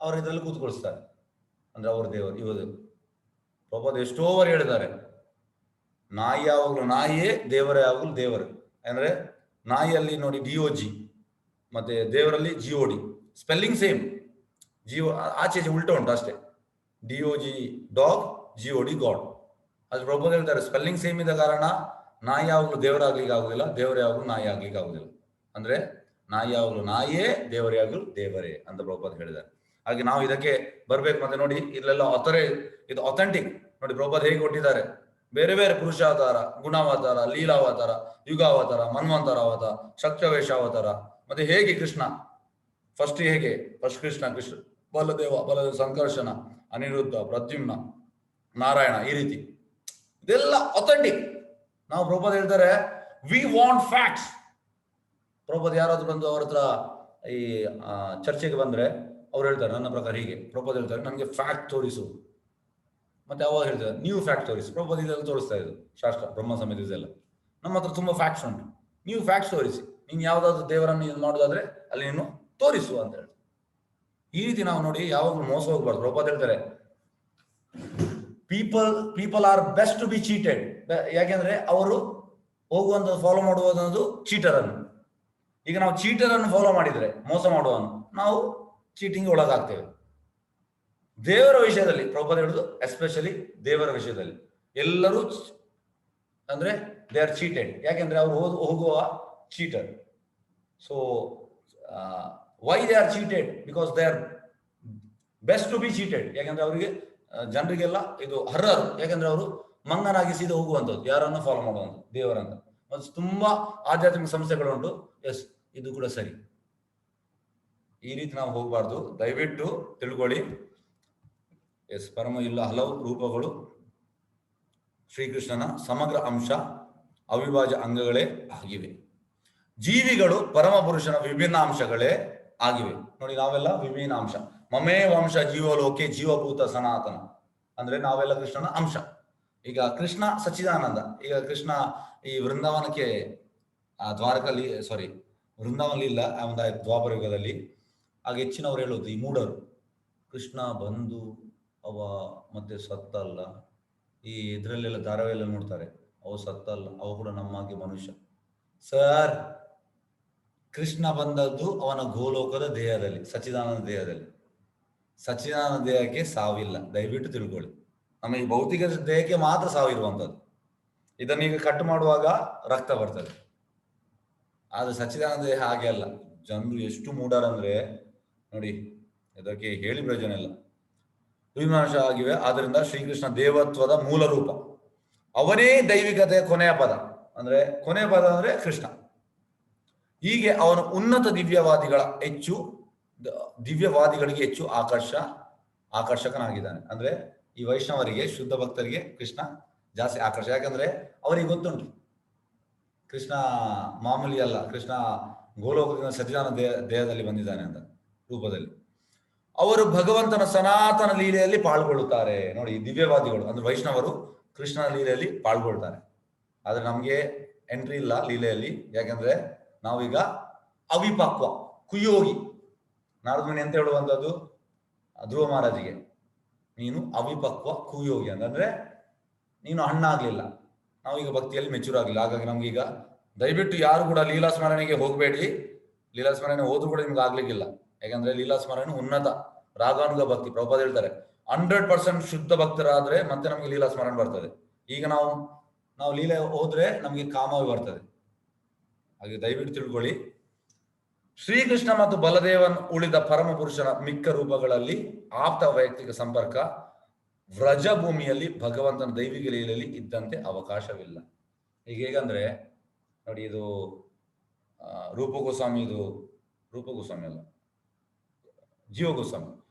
ಅವ್ರ ಇದರಲ್ಲಿ ಕೂತ್ಕೊಳಿಸ್ತಾರೆ ಅಂದ್ರೆ ಅವ್ರ ದೇವರು ಇವರು. ಪ್ರಭುಪಾದ ಎಷ್ಟೋ ಬಾರಿ ಹೇಳಿದ್ದಾರೆ, ನಾಯಿ ಯಾವಾಗಲೂ ನಾಯಿಯೇ, ದೇವರ ಯಾವಾಗಲೂ ದೇವರು. ಅಂದ್ರೆ ನಾಯಿಯಲ್ಲಿ ನೋಡಿ DOG, ಮತ್ತೆ ದೇವರಲ್ಲಿ GOD, ಸ್ಪೆಲ್ಲಿಂಗ್ ಸೇಮ್. ಆಚೆ ಉಲ್ಟ ಉಂಟು ಅಷ್ಟೇ. DOG dog, GOD god. ಅದು ಪ್ರಭುಪಾದ ಹೇಳ್ತಾರೆ, ಸ್ಪೆಲ್ಲಿಂಗ್ ಸೇಮ್ ಇದ್ದ ಕಾರಣ ನಾಯಿ ಯಾವಾಗಲೂ ದೇವರಾಗ್ಲಿಕ್ಕೆ ಆಗುದಿಲ್ಲ, ದೇವರ ಯಾವಾಗಲೂ ನಾಯಿ ಆಗ್ಲಿಕ್ಕೆ ಆಗುದಿಲ್ಲ. ಅಂದ್ರೆ ನಾಯಿ ಯಾವಾಗಲೂ ನಾಯಿಯೇ, ದೇವರ ಯಾವಾಗಲೂ ದೇವರೇ ಅಂತ ಪ್ರಭುಪಾದ ಹೇಳಿದ್ದಾರೆ. ಹಾಗೆ ನಾವು ಇದಕ್ಕೆ ಬರ್ಬೇಕು. ಮತ್ತೆ ನೋಡಿ, ಇಲ್ಲೆಲ್ಲ ಇದು ಅಥೆಂಟಿಕ್. ನೋಡಿ ಪ್ರಭುಪಾದ ಹೇಗೆ ಕೊಟ್ಟಿದ್ದಾರೆ, ಬೇರೆ ಬೇರೆ ಪುರುಷಾವತಾರ, ಗುಣಾವತಾರ, ಲೀಲಾವತಾರ, ಯುಗಾವತಾರ, ಮನ್ವಂತರ ಅವತಾರ, ಶಕ್ತವೇಷಾವತಾರ. ಮತ್ತೆ ಹೇಗೆ ಕೃಷ್ಣ ಫಸ್ಟ್ ಕೃಷ್ಣ ಬಲದೇವ ಸಂಕರ್ಷಣ, ಅನಿರುದ್ಧ, ಪ್ರದ್ಯುಮ್ನ, ನಾರಾಯಣ, ಈ ರೀತಿ ಇದೆಲ್ಲ ಅಥೆಂಟಿಕ್. ನಾವು ಪ್ರಭುಪಾದ ಹೇಳ್ತಾರೆ, ವಿ ವಾಂಟ್ ಫ್ಯಾಕ್ಟ್ಸ್. ಪ್ರಭುಪಾದ ಯಾರಾದ್ರೂ ಬಂದು ಅವ್ರ ಹತ್ರ ಈ ಚರ್ಚೆಗೆ ಬಂದ್ರೆ ಅವ್ರು ಹೇಳ್ತಾರೆ, ನನ್ನ ಪ್ರಕಾರ ಹೀಗೆ. ಪ್ರಭುಪಾದ ಹೇಳ್ತಾರೆ, ನನಗೆ ಫ್ಯಾಕ್ಟ್ ತೋರಿಸು. ಮತ್ತೆ ಅವಾಗ ಹೇಳ್ತಾರೆ, ನೀವು ಫ್ಯಾಕ್ಟ್ ತೋರಿಸಿ. ಪ್ರಭುಪಾದ ಇದೆಲ್ಲ ತೋರಿಸ್ತಾ ಇದ್ರು ಶಾಸ್ತ್ರ, ಬ್ರಹ್ಮ ಸಂಹಿತೆ ಇದೆಲ್ಲ. ನಮ್ಮ ಹತ್ರ ತುಂಬಾ ಫ್ಯಾಕ್ಟ್ಸ್ ಉಂಟು, ನೀವು ಫ್ಯಾಕ್ಟ್ಸ್ ತೋರಿಸಿ. ನೀನು ಯಾವ್ದಾದ್ರು ದೇವರನ್ನು ಇದು ಮಾಡೋದಾದ್ರೆ ಅಲ್ಲಿ ನೀನು ತೋರಿಸು ಅಂತ ಹೇಳಿ. ಈ ರೀತಿ ನಾವು ನೋಡಿ ಯಾವಾಗಲೂ ಮೋಸ ಹೋಗ್ಬಾರ್ದು. ಪ್ರಭುಪಾದ ಹೇಳ್ತಾರೆ, people are best to be cheated. ಯಾಕೆಂದ್ರೆ ಅವರು ಹೋಗುವಂತ ಫಾಲೋ ಮಾಡುವುದು ಚೀಟರ್ ಅನ್ನು. ಈಗ ನಾವು ಚೀಟರ್ ಅನ್ನು ಫಾಲೋ ಮಾಡಿದ್ರೆ, ಮೋಸ ಮಾಡುವನು, ನಾವು ಚೀಟಿಂಗ್ ಒಳಗಾಗ್ತೇವೆ. ದೇವರ ವಿಷಯದಲ್ಲಿ ಪ್ರಭುಪಾದ ಹೇಳುದು, ಎಸ್ಪೆಷಲಿ ದೇವರ ವಿಷಯದಲ್ಲಿ ಎಲ್ಲರೂ ಅಂದ್ರೆ ದೇ ಆರ್ ಚೀಟೆಡ್. ಯಾಕೆಂದ್ರೆ ಅವರು ಹೋಗುವ cheater. So why they are cheated? Because they are best to be cheated. ಯಾಕೆಂದ್ರೆ ಅವರಿಗೆ ಜನರಿಗೆಲ್ಲ ಇದು ಅರ್ಹರು. ಯಾಕಂದ್ರೆ ಅವರು ಮಂಗನಾಗಿ ಸೀದಾ ಹೋಗುವಂಥದ್ದು, ಯಾರನ್ನು ಫಾಲೋ ಮಾಡುವಂಥದ್ದು, ದೇವರಂತ. ಮತ್ತು ತುಂಬಾ ಆಧ್ಯಾತ್ಮಿಕ ಸಂಸ್ಥೆಗಳುಂಟು. ಎಸ್, ಇದು ಕೂಡ ಸರಿ. ಈ ರೀತಿ ನಾವು ಹೋಗಬಾರ್ದು, ದಯವಿಟ್ಟು ತಿಳ್ಕೊಳ್ಳಿ. ಎಸ್, ಪರಮ ಇಲ್ಲ ಹಲವು ರೂಪಗಳು ಶ್ರೀಕೃಷ್ಣನ ಸಮಗ್ರ ಅಂಶ, ಅವಿಭಾಜ್ಯ ಅಂಗಗಳೇ ಆಗಿವೆ. ಜೀವಿಗಳು ಪರಮ ಪುರುಷನ ವಿಭಿನ್ನ ಅಂಶಗಳೇ ಆಗಿವೆ. ನೋಡಿ, ನಾವೆಲ್ಲ ವಿಭಿನ್ನ ಅಂಶ. ಮಮೇ ವಂಶ ಜೀವಲೋಕೆ ಜೀವಭೂತ ಸನಾತನ. ಅಂದ್ರೆ ನಾವೆಲ್ಲ ಕೃಷ್ಣನ ಅಂಶ. ಈಗ ಕೃಷ್ಣ ಸಚ್ಚಿದಾನಂದ. ಈಗ ಕೃಷ್ಣ ಈ ವೃಂದಾವನಕ್ಕೆ ವೃಂದಾವನ ಇಲ್ಲ, ಒಂದು ದ್ವಾಪರ ಯುಗದಲ್ಲಿ. ಆಗ ಹೆಚ್ಚಿನವ್ರು ಹೇಳೋದು, ಈ ಮೂಢರು, ಕೃಷ್ಣ ಬಂದು ಅವ ಮತ್ತೆ ಸತ್ತಲ್ಲ. ಈ ಇದ್ರಲ್ಲೆಲ್ಲ ಧಾರಾವಾಹಿಯೆಲ್ಲ ನೋಡ್ತಾರೆ, ಅವ ಸತ್ತಲ್ಲ, ಅವ ಕೂಡ ನಮ್ಮಾಗೆ ಮನುಷ್ಯ. ಸರ್, ಕೃಷ್ಣ ಬಂದದ್ದು ಅವನ ಗೋಲೋಕದ ದೇಹದಲ್ಲಿ, ಸಚ್ಚಿದಾನಂದ ದೇಹದಲ್ಲಿ. ಸಚ್ಚಿದಾನಂದ ದೇಹಕ್ಕೆ ಸಾವಿಲ್ಲ, ದಯವಿಟ್ಟು ತಿಳ್ಕೊಳ್ಳಿ. ನಮ್ಮ ಈ ಭೌತಿಕ ದೇಹಕ್ಕೆ ಮಾತ್ರ ಸಾವಿರುವಂಥದ್ದು. ಇದನ್ನೀಗ ಕಟ್ ಮಾಡುವಾಗ ರಕ್ತ ಬರ್ತದೆ. ಆದ್ರೆ ಸಚ್ಚಿದಾನಂದ ದೇಹ ಹಾಗೆ ಅಲ್ಲ. ಜನರು ಎಷ್ಟು ಮೂಢರಂದ್ರೆ ನೋಡಿ, ಇದಕ್ಕೆ ಹೇಳಿ ಪ್ರಯೋಜನ ಇಲ್ಲ. ವಿಮರ್ಶ ಆಗಿವೆ. ಆದ್ರಿಂದ ಶ್ರೀಕೃಷ್ಣ ದೇವತ್ವದ ಮೂಲ ರೂಪ, ಅವನೇ ದೈವಿಕತೆಯ ಕೊನೆಯ ಪದ. ಅಂದ್ರೆ ಕೊನೆಯ ಪದ ಅಂದ್ರೆ ಕೃಷ್ಣ. ಹೀಗೆ ಅವನು ಉನ್ನತ ದಿವ್ಯವಾದಿಗಳಿಗೆ ಹೆಚ್ಚು ಆಕರ್ಷಕನಾಗಿದ್ದಾನೆ. ಅಂದ್ರೆ ಈ ವೈಷ್ಣವರಿಗೆ, ಶುದ್ಧ ಭಕ್ತರಿಗೆ ಕೃಷ್ಣ ಜಾಸ್ತಿ ಆಕರ್ಷ. ಯಾಕಂದ್ರೆ ಅವರಿಗೆ ಗೊತ್ತುಂಟು ಕೃಷ್ಣ ಮಾಮೂಲಿ ಅಲ್ಲ, ಕೃಷ್ಣ ಗೋಲೋಕದಿಂದ ಸಚ್ಚಿದಾನಂದ ದೇಹದಲ್ಲಿ ಬಂದಿದ್ದಾನೆ ಅಂತ ರೂಪದಲ್ಲಿ. ಅವರು ಭಗವಂತನ ಸನಾತನ ಲೀಲೆಯಲ್ಲಿ ಪಾಲ್ಗೊಳ್ಳುತ್ತಾರೆ. ನೋಡಿ, ದಿವ್ಯವಾದಿಗಳು ಅಂದ್ರೆ ವೈಷ್ಣವರು ಕೃಷ್ಣನ ಲೀಲೆಯಲ್ಲಿ ಪಾಲ್ಗೊಳ್ತಾರೆ. ಆದ್ರೆ ನಮ್ಗೆ ಎಂಟ್ರಿ ಇಲ್ಲ ಲೀಲೆಯಲ್ಲಿ. ಯಾಕಂದ್ರೆ ನಾವೀಗ ಅವಿಪಕ್ವ, ಕುಯೋಗಿ. ನಾರದಮುನಿ ಅಂತ ಹೇಳುವಂಥದ್ದು ಧ್ರುವ ಮಹಾರಾಜಿಗೆ, ನೀನು ಅವಿಪಕ್ವ ಕುಯೋಗಿ ಅಂತಂದ್ರೆ ನೀನು ಹಣ್ಣಾಗ್ಲಿಲ್ಲ. ನಾವೀಗ ಭಕ್ತಿಯಲ್ಲಿ ಮೆಚೂರ್ ಆಗಲಿಲ್ಲ. ಹಾಗಾಗಿ ನಮ್ಗೀಗ ದಯವಿಟ್ಟು ಯಾರು ಕೂಡ ಲೀಲಾ ಸ್ಮರಣೆಗೆ ಹೋಗಬೇಡಿ. ಲೀಲಾ ಸ್ಮರಣೆ ಹೋದ್ರೂ ಕೂಡ ನಿಮ್ಗೆ ಆಗ್ಲಿಕ್ಕಿಲ್ಲ. ಯಾಕಂದ್ರೆ ಲೀಲಾ ಸ್ಮರಣೆ ಉನ್ನತ ರಾಗಾನುಗ ಭಕ್ತಿ. ಪ್ರಭುಪಾದ ಹೇಳ್ತಾರೆ, 100% ಶುದ್ಧ ಭಕ್ತರಾದ್ರೆ ಮತ್ತೆ ನಮ್ಗೆ ಲೀಲಾ ಸ್ಮರಣೆ ಬರ್ತದೆ. ಈಗ ನಾವು ಲೀಲೆ ಹೋದ್ರೆ ನಮ್ಗೆ ಕಾಮವೇ ಬರ್ತದೆ. ಹಾಗೆ ದಯವಿಟ್ಟು ತಿಳ್ಕೊಳ್ಳಿ. ಶ್ರೀಕೃಷ್ಣ ಮತ್ತು ಬಲದೇವನ್ ಉಳಿದ ಪರಮ ಪುರುಷನ ಮಿಕ್ಕ ರೂಪಗಳಲ್ಲಿ ಆಪ್ತ ವೈಯಕ್ತಿಕ ಸಂಪರ್ಕ ವ್ರಜಭೂಮಿಯಲ್ಲಿ ಭಗವಂತನ ದೈವಿಕ ಲೀಲೆಯಲ್ಲಿ ಇದ್ದಂತೆ ಅವಕಾಶವಿಲ್ಲ. ಈಗ ಹೇಗಂದ್ರೆ ನೋಡಿ, ಇದು ರೂಪ ಗೋಸ್ವಾಮಿ ಅಲ್ಲ, ಜೀವ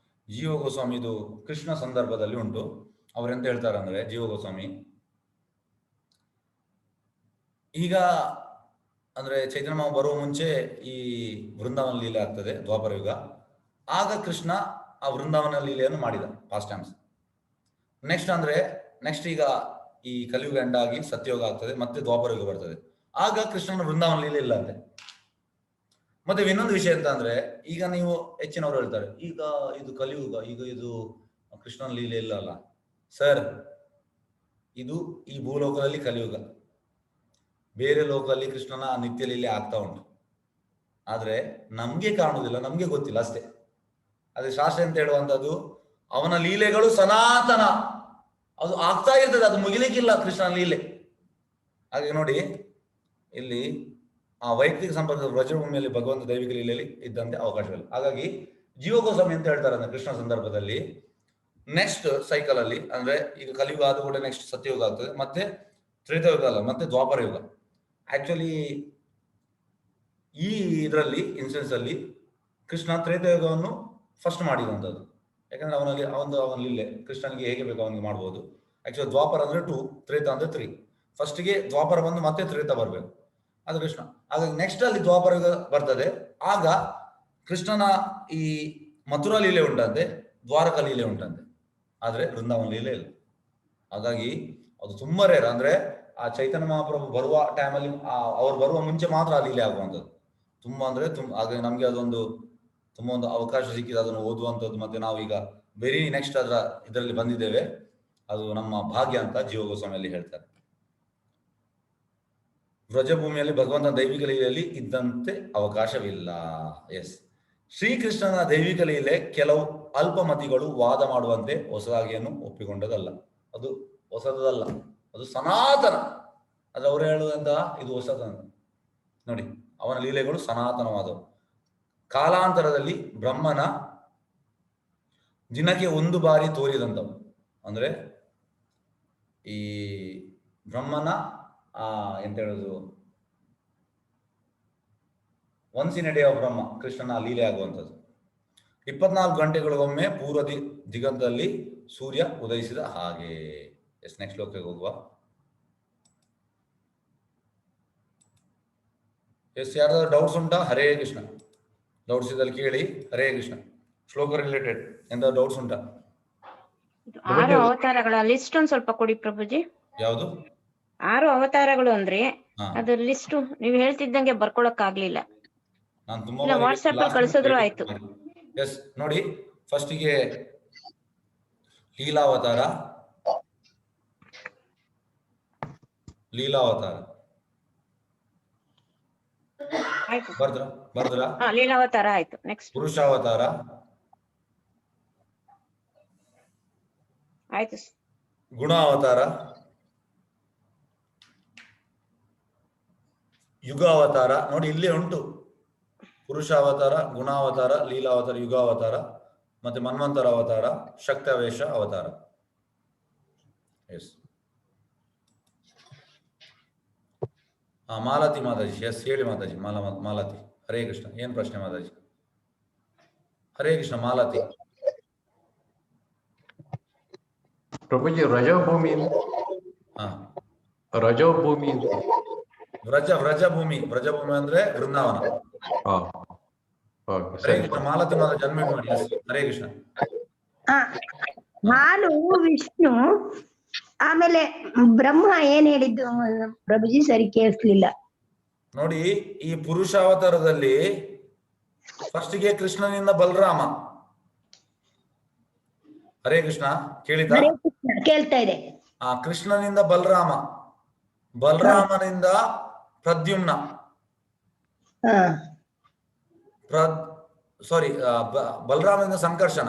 ಗೋಸ್ವಾಮಿ ಇದು ಕೃಷ್ಣ ಸಂದರ್ಭದಲ್ಲಿ ಉಂಟು. ಅವರೆಂತ ಹೇಳ್ತಾರೆ ಅಂದ್ರೆ, ಜೀವ ಗೋಸ್ವಾಮಿ ಈಗ ಅಂದ್ರೆ ಚೈತನ್ಯ ಮಹಾಪ್ರಭು ಬರುವ ಮುಂಚೆ ಈ ವೃಂದಾವನ ಲೀಲೆ ಆಗ್ತದೆ ದ್ವಾಪರ ಯುಗ. ಆಗ ಕೃಷ್ಣ ಆ ವೃಂದಾವನ ಲೀಲೆಯನ್ನು ಮಾಡಿದ ಪಾಸ್ಟ್ ಟೈಮ್ಸ್. ನೆಕ್ಸ್ಟ್ ಈಗ ಈ ಕಲಿಯುಗ ಎಂಡಾಗಿ ಸತ್ಯಯುಗ ಆಗ್ತದೆ, ಮತ್ತೆ ದ್ವಾಪರ ಯುಗ ಬರ್ತದೆ. ಆಗ ಕೃಷ್ಣನ ವೃಂದಾವನ ಲೀಲೆ ಇಲ್ಲ ಅಂತೆ. ಮತ್ತೆ ಇನ್ನೊಂದು ವಿಷಯ ಅಂತ ಅಂದ್ರೆ, ಈಗ ನೀವು ಹೆಚ್ಚಿನವರು ಹೇಳ್ತಾರೆ ಈಗ ಇದು ಕಲಿಯುಗ, ಈಗ ಇದು ಕೃಷ್ಣನ ಲೀಲೆ ಇಲ್ಲ ಅಲ್ಲ ಸರ್. ಇದು ಈ ಭೂಲೋಕದಲ್ಲಿ ಕಲಿಯುಗ, ಬೇರೆ ಲೋಕದಲ್ಲಿ ಕೃಷ್ಣನ ನಿತ್ಯ ಲೀಲೆ ಆಗ್ತಾ ಉಂಟು. ಆದ್ರೆ ನಮ್ಗೆ ಕಾಣುವುದಿಲ್ಲ, ನಮ್ಗೆ ಗೊತ್ತಿಲ್ಲ ಅಷ್ಟೇ. ಅದೇ ಶಾಸ್ತ್ರ ಅಂತ ಹೇಳುವಂತದ್ದು ಅವನ ಲೀಲೆಗಳು ಸನಾತನ, ಅದು ಆಗ್ತಾ ಇರ್ತದೆ, ಅದು ಮುಗಿಲಿಕ್ಕಿಲ್ಲ ಕೃಷ್ಣನ ಲೀಲೆ. ಹಾಗೆ ನೋಡಿ, ಇಲ್ಲಿ ಆ ವೈಯಕ್ತಿಕ ಸಂಪರ್ಕದ ವ್ರಜಭೂಮಿಯಲ್ಲಿ ಭಗವಂತ ದೈವಿಕ ಲೀಲೆಯಲ್ಲಿ ಇದ್ದಂತೆ ಅವಕಾಶವಿಲ್ಲ. ಹಾಗಾಗಿ ಜೀವ ಗೋಸ್ವಾಮಿ ಅಂತ ಹೇಳ್ತಾರೆ ಅಂದ್ರೆ ಕೃಷ್ಣ ಸಂದರ್ಭದಲ್ಲಿ ನೆಕ್ಸ್ಟ್ ಸೈಕಲ್ ಅಲ್ಲಿ, ಅಂದ್ರೆ ಈಗ ಕಲಿಯುಗ ಆದ ಕೂಡ ನೆಕ್ಸ್ಟ್ ಸತ್ಯಯುಗ ಆಗ್ತದೆ, ಮತ್ತೆ ತ್ರೇತಾಯುಗ ಅಲ್ಲ, ಮತ್ತೆ ದ್ವಾಪರ ಯುಗ. ಆಕ್ಚುಲಿ ಈ ಇದರಲ್ಲಿ ಇನ್ಸೆನ್ಸ್ ಅಲ್ಲಿ ಕೃಷ್ಣ ತ್ರೇತಾಯುಗವನ್ನು ಫಸ್ಟ್ ಮಾಡಿರುವಂಥದ್ದು. ಯಾಕಂದ್ರೆ ಅವನ ಲೀಲೆ ಕೃಷ್ಣನಿಗೆ ಹೇಗೆ ಬೇಕು ಅವನಿಗೆ ಮಾಡ್ಬೋದು. ಆಕ್ಚುಲಿ ದ್ವಾಪರ ಅಂದ್ರೆ 2, ತ್ರೇತ ಅಂದ್ರೆ 3. ಫಸ್ಟ್ಗೆ ದ್ವಾಪರ ಬಂದು ಮತ್ತೆ ತ್ರೇತ ಬರಬೇಕು, ಅದು ಕೃಷ್ಣ. ಹಾಗಾಗಿ ನೆಕ್ಸ್ಟ್ ಅಲ್ಲಿ ದ್ವಾಪರ ಯುಗ ಬರ್ತದೆ. ಆಗ ಕೃಷ್ಣನ ಈ ಮಥುರಾ ಲೀಲೆ ಉಂಟಂತೆ, ದ್ವಾರಕ ಲೀಲೆ ಉಂಟಂತೆ, ಆದ್ರೆ ವೃಂದಾವನ ಲೀಲೆ ಇಲ್ಲ. ಹಾಗಾಗಿ ಅದು ತುಂಬಾ ರೇರ್. ಅಂದ್ರೆ ಆ ಚೈತನ್ಯ ಮಹಾಪ್ರಭು ಬರುವ ಟೈಮಲ್ಲಿ, ಅವ್ರು ಬರುವ ಮುಂಚೆ ಮಾತ್ರ ಆ ಲೀಲೆ ಆಗುವಂಥದ್ದು. ತುಂಬಾ ಅಂದ್ರೆ ಹಾಗಾಗಿ ನಮ್ಗೆ ಅದೊಂದು ತುಂಬಾ ಒಂದು ಅವಕಾಶ ಸಿಕ್ಕಿದೆ ಅದನ್ನು ಓದುವಂಥದ್ದು. ಮತ್ತೆ ನಾವು ಈಗ ವೆರಿ ನೆಕ್ಸ್ಟ್ ಅದರ ಇದರಲ್ಲಿ ಬಂದಿದ್ದೇವೆ, ಅದು ನಮ್ಮ ಭಾಗ್ಯ ಅಂತ ಜೀವ ಗೋಸ್ವಾಮಿಯಲ್ಲಿ ಹೇಳ್ತಾರೆ. ವ್ರಜಭೂಮಿಯಲ್ಲಿ ಭಗವಂತನ ದೈವಿಕ ಲೀಲೆಯಲ್ಲಿ ಇದ್ದಂತೆ ಅವಕಾಶವಿಲ್ಲ. ಎಸ್, ಶ್ರೀಕೃಷ್ಣನ ದೈವಿಕ ಲೀಲೆ ಕೆಲವು ಅಲ್ಪಮತಿಗಳು ವಾದ ಮಾಡುವಂತೆ ಹೊಸದಾಗಿಯನ್ನು ಒಪ್ಪಿಕೊಂಡದಲ್ಲ. ಅದು ಹೊಸದಲ್ಲ, ಅದು ಸನಾತನ. ಅದು ಅವರು ಹೇಳುವಂತಹ ಇದು ಹೊಸದನ್ನ ನೋಡಿ, ಅವನ ಲೀಲೆಗಳು ಸನಾತನವಾದವು. ಕಾಲಾಂತರದಲ್ಲಿ ಬ್ರಹ್ಮನ ದಿನಕ್ಕೆ 1 ಬಾರಿ ತೋರಿದಂಥವು. ಅಂದ್ರೆ ಈ ಬ್ರಹ್ಮನ ಎಂತ ಹೇಳುದು, once in a day of Brahma, ಕೃಷ್ಣನ ಲೀಲೆ ಆಗುವಂಥದ್ದು. 24 ಗಂಟೆಗಳಿಗೊಮ್ಮೆ ಪೂರ್ವ ದಿಗಂತದಲ್ಲಿ ಸೂರ್ಯ ಉದಯಿಸಿದ ಹಾಗೆ. ಎಸ್, ನೆಕ್ಸ್ಟ್ ಶ್ಲೋಕಕ್ಕೆ ಹೋಗುವ. ಎಸ್, ಯಾರಾದ್ರೂ ಡೌಟ್ಸ್ ಉಂಟಾ? ಹರೇ ಕೃಷ್ಣ. ಡೌಟ್ಸ್ ಇದ್ದಲ್ಲಿ ಕೇಳಿ. ಹರೇ ಕೃಷ್ಣ. ಶ್ಲೋಕ ರಿಲೇಟೆಡ್ ಎಂತ ಡೌಟ್ಸ್ ಉಂಟಾ? 6 ಅವತಾರಗಳ ಲಿಸ್ಟ್ ಒಂದ್ ಸ್ವಲ್ಪ ಕೊಡಿ ಪ್ರಭುಜಿ. ಯಾವುದು? 6 ಅವತಾರಗಳು ಅಂದ್ರೆ ಅದು ಲಿಸ್ಟ್ ನೀವು ಹೇಳ್ತಿದ್ದಂಗೆ ಬರ್ಕೊಳಕ್ ಆಗ್ಲಿಲ್ಲ. ನಾನು ತುಂಬಾ ವಾಟ್ಸ್ಆಪ್ ಅಲ್ಲಿ ಕಳಿಸಿದ್ರು ಆಯ್ತು. ಎಸ್, ನೋಡಿ, ಫಸ್ಟಿಗೆ ಲೀಲಾವತಾರ ಬರ್ದ್ರ ಲೀಲಾವತಾರ ಆಯ್ತು. ನೆಕ್ಸ್ಟ್ ಪುರುಷಾವತಾರ ಆಯ್ತು. ಗುಣಾವತಾರ, ಯುಗಾವತಾರ. ನೋಡಿ, ಇಲ್ಲೇ ಉಂಟು ಪುರುಷಾವತಾರ, ಗುಣಾವತಾರ, ಲೀಲಾವತಾರ, ಯುಗಾವತಾರ, ಮತ್ತೆ ಮನ್ವಂತರ ಅವತಾರ, ಶಕ್ತಾವೇಶ ಅವತಾರ. ಎಸ್, ಮಾಲತಿ ಮಾತಾಜಿ. ಎಸ್, ಹೇಳಿ ಮಾತಾಜಿ. ಮಾಲತಿ. ಹರೇ ಕೃಷ್ಣ. ಏನ್ ಪ್ರಶ್ನೆ ಮಾತಾಜಿ? ಹರೇ ಕೃಷ್ಣ. ಮಾಲತಿ. ಪ್ರಭುಜಿ, ರಜಭೂಮಿ ರಜಭೂಮಿ ವ್ರಜಭೂಮಿ ಅಂದ್ರೆ ವೃಂದಾವನ. ಹರೇ ಕೃಷ್ಣ. ಮಾಲತಿ ಮಾತಾ ಜನ್ಮ ಮಾಡಿ. ಹರೇ ಕೃಷ್ಣ. ನಾನು ವಿಷ್ಣು, ಆಮೇಲೆ ಬ್ರಹ್ಮ ಏನ್ ಹೇಳಿದ್ದು ಪ್ರಭುಜಿ ಸರಿ ಕೇಳಿಸ್ಲಿಲ್ಲ. ನೋಡಿ, ಈ ಪುರುಷಾವತಾರದಲ್ಲಿ ಫಸ್ಟ್ಗೆ ಕೃಷ್ಣನಿಂದ ಬಲರಾಮ. ಹರೇ ಕೃಷ್ಣ. ಕೇಳಿದ? ಕೇಳ್ತಾ ಇದೆ. ಕೃಷ್ಣನಿಂದ ಬಲರಾಮ, ಬಲರಾಮನಿಂದ ಪ್ರದ್ಯುಮ್ನ, ಬಲರಾಮನಿಂದ ಸಂಕರ್ಷಣ.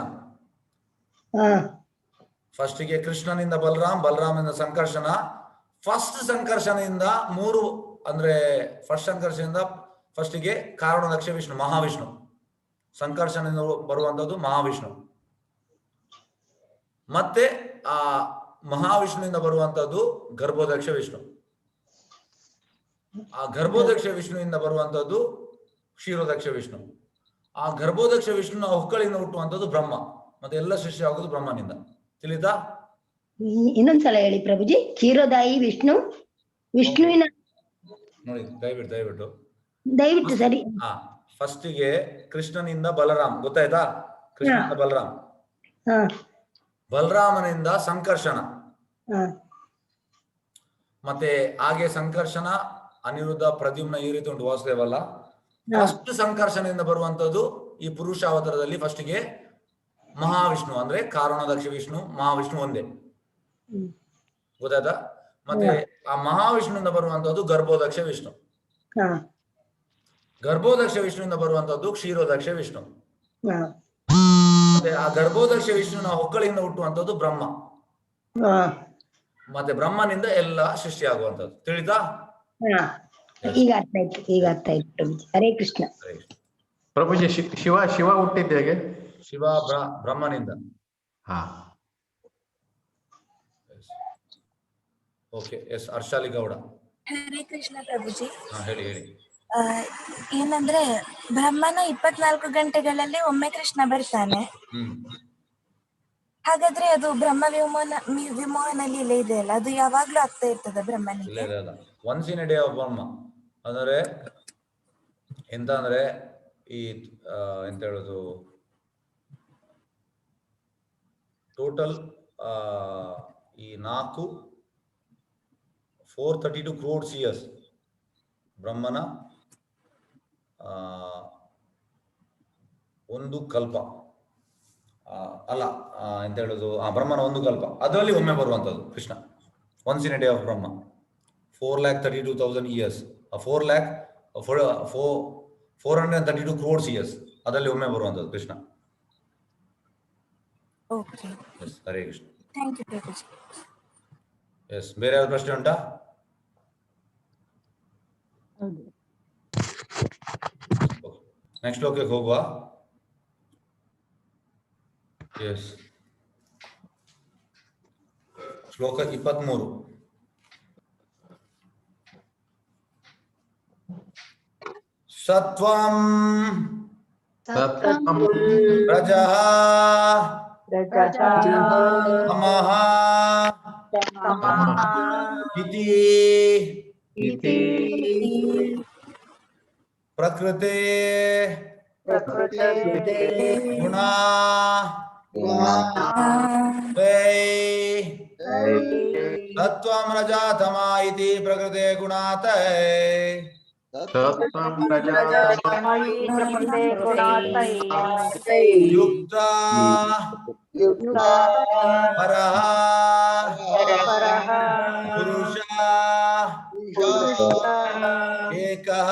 ಫಸ್ಟ್ಗೆ ಕೃಷ್ಣನಿಂದ ಬಲರಾಮನಿಂದ ಸಂಕರ್ಷಣ. ಫಸ್ಟ್ ಸಂಕರ್ಷಣೆಯಿಂದ 3 ಅಂದ್ರೆ ಫಸ್ಟ್ ಸಂಕರ್ಷಣೆಯಿಂದ ಫಸ್ಟಿಗೆ ಕಾರಣದಕ್ಷ ವಿಷ್ಣು, ಮಹಾವಿಷ್ಣು. ಸಂಕರ್ಷಣದಿಂದ ಬರುವಂತದ್ದು ಮಹಾವಿಷ್ಣು. ಮತ್ತೆ ಆ ಮಹಾವಿಷ್ಣುವಿಂದ ಬರುವಂತದ್ದು ಗರ್ಭೋದಕ್ಷ ವಿಷ್ಣು. ಆ ಗರ್ಭೋದಕ್ಷ ವಿಷ್ಣುವಿಂದ ಬರುವಂತದ್ದು ಕ್ಷೀರೋದಕ್ಷ ವಿಷ್ಣು. ಆ ಗರ್ಭೋದಕ್ಷ ವಿಷ್ಣುನ ಹೊಕ್ಕಳಿಂದ ಹುಟ್ಟುವಂತದ್ದು ಬ್ರಹ್ಮ. ಮತ್ತೆ ಎಲ್ಲ ಸೃಷ್ಟಿ ಆಗುದು ಬ್ರಹ್ಮನಿಂದ. ತಿಳಿತಾ? ಇನ್ನೊಂದ್ಸಲ ಹೇಳಿ ಪ್ರಭುಜಿ. ಕ್ಷೀರೋದಾಯಿ ವಿಷ್ಣು, ವಿಷ್ಣುವಿನ ನೋಡಿ ದಯವಿಟ್ಟು ದಯವಿಟ್ಟು ಸರಿ. ಫಸ್ಟಿಗೆ ಕೃಷ್ಣನಿಂದ ಬಲರಾಮ್, ಗೊತ್ತಾಯ್ತಾ? ಕೃಷ್ಣನಿಂದ ಬಲರಾಮ್, ಬಲರಾಮನಿಂದ ಸಂಕರ್ಷಣ, ಮತ್ತೆ ಹಾಗೆ ಸಂಕರ್ಷಣ, ಅನಿರುದ್ಧ, ಪ್ರದ್ಯುಮ್ನ, ಈ ರೀತಿ ಉಂಟು ವಾಸುದೇವಲ್ಲ. ಫಸ್ಟ್ ಸಂಕರ್ಷಣದಿಂದ ಬರುವಂತದ್ದು ಈ ಪುರುಷಾವತಾರದಲ್ಲಿ ಫಸ್ಟಿಗೆ ಮಹಾವಿಷ್ಣು, ಅಂದ್ರೆ ಕಾರಣದಕ್ಷ ವಿಷ್ಣು, ಮಹಾವಿಷ್ಣು ಒಂದೇ. ಗೊತ್ತಾಯ್ತಾ? ಮತ್ತೆ ಆ ಮಹಾವಿಷ್ಣುವಿಂದ ಬರುವಂತದ್ದು ಗರ್ಭೋದಕ್ಷ ವಿಷ್ಣು. ಗರ್ಭೋದಕ್ಷ ವಿಷ್ಣುವಿಂದ ಬರುವಂತದ್ದು ಕ್ಷೀರೋದಕ್ಷ ವಿಷ್ಣು. ಮತ್ತೆ ಆ ಗರ್ಭೋದಕ್ಷ ವಿಷ್ಣುವಿನ ಹೊಕ್ಕಳಿಂದ ಹುಟ್ಟುವಂತದ್ದು ಬ್ರಹ್ಮ. ಮತ್ತೆ ಬ್ರಹ್ಮನಿಂದ ಎಲ್ಲ ಸೃಷ್ಟಿ ಆಗುವಂತದ್ದು. ತಿಳಿತಾ? ಈಗ ಅರ್ಥ ಆಯ್ತು ಪ್ರಭುಜಿ. ಹರೇ ಕೃಷ್ಣ. ಪ್ರಭುಜಿ, ಶಿವ ಹುಟ್ಟಿದ್ದು ಹೇಗೆ? ಶಿವ ಬ್ರಹ್ಮನಿಂದ. Okay, yes, Harshali Gowda. ಹರೇ ಕೃಷ್ಣ ಪ್ರಭುಜಿ. ಹೇಳಿ. ಏನಂದ್ರೆ ಬ್ರಹ್ಮನ 24 ಗಂಟೆಗಳಲ್ಲಿ ಒಮ್ಮೆ ಕೃಷ್ಣ ಬರ್ತಾನೆ. ಹಾಗಾದ್ರೆ ಅದು ಬ್ರಹ್ಮ ವಿಮೋಹನ ಲೀಲೆ ಇದೆಯಲ್ಲ, ಅದು ಯಾವಾಗ್ಲೂ ಆಗ್ತಾ ಇರ್ತದ ಬ್ರಹ್ಮನಿಗೆ? Once in a day of Brahma ಅಂದ್ರೆ ಎಂತ ಅಂದ್ರೆ ಈ ಎಂತ ಹೇಳುದು, ಟೋಟಲ್ ಈ 432 crores years ಬ್ರಹ್ಮನ ಒಂದು ಕಲ್ಪ ಅಲ್ಲ, ಎಂತ ಹೇಳುದು, ಬ್ರಹ್ಮನ ಒಂದು ಕಲ್ಪ, ಅದರಲ್ಲಿ ಒಮ್ಮೆ ಬರುವಂತದ್ದು Krishna. Once in a day of Brahma. 432,000 years, 432 crores years, ಅದರಲ್ಲಿ ಒಮ್ಮೆ ಬರುವಂತದ್ದು ಕೃಷ್ಣ. ಹರೇ ಕೃಷ್ಣ. ಎಸ್, ಬೇರೆ ಯಾವ್ದು ಪ್ರಶ್ನೆ ಉಂಟಾ? ನೆಕ್ಸ್ಟ್ ಶ್ಲೋಕಕ್ಕೆ ಹೋಗುವ. ಎಸ್, ಶ್ಲೋಕ 23. ಸತ್ವಂ ರಜಃ ತಮಃ ಇತಿ ಪ್ರಕೃತೆ ಗುಣಾ ಸತ್ವಂ ರಜಃ ತಮಃ ಇತಿ ಪ್ರಕೃತೆ ಗುಣಾತೈ ಯುಕ್ತ ಪರಃ ಪುರುಷ ಏಕಃ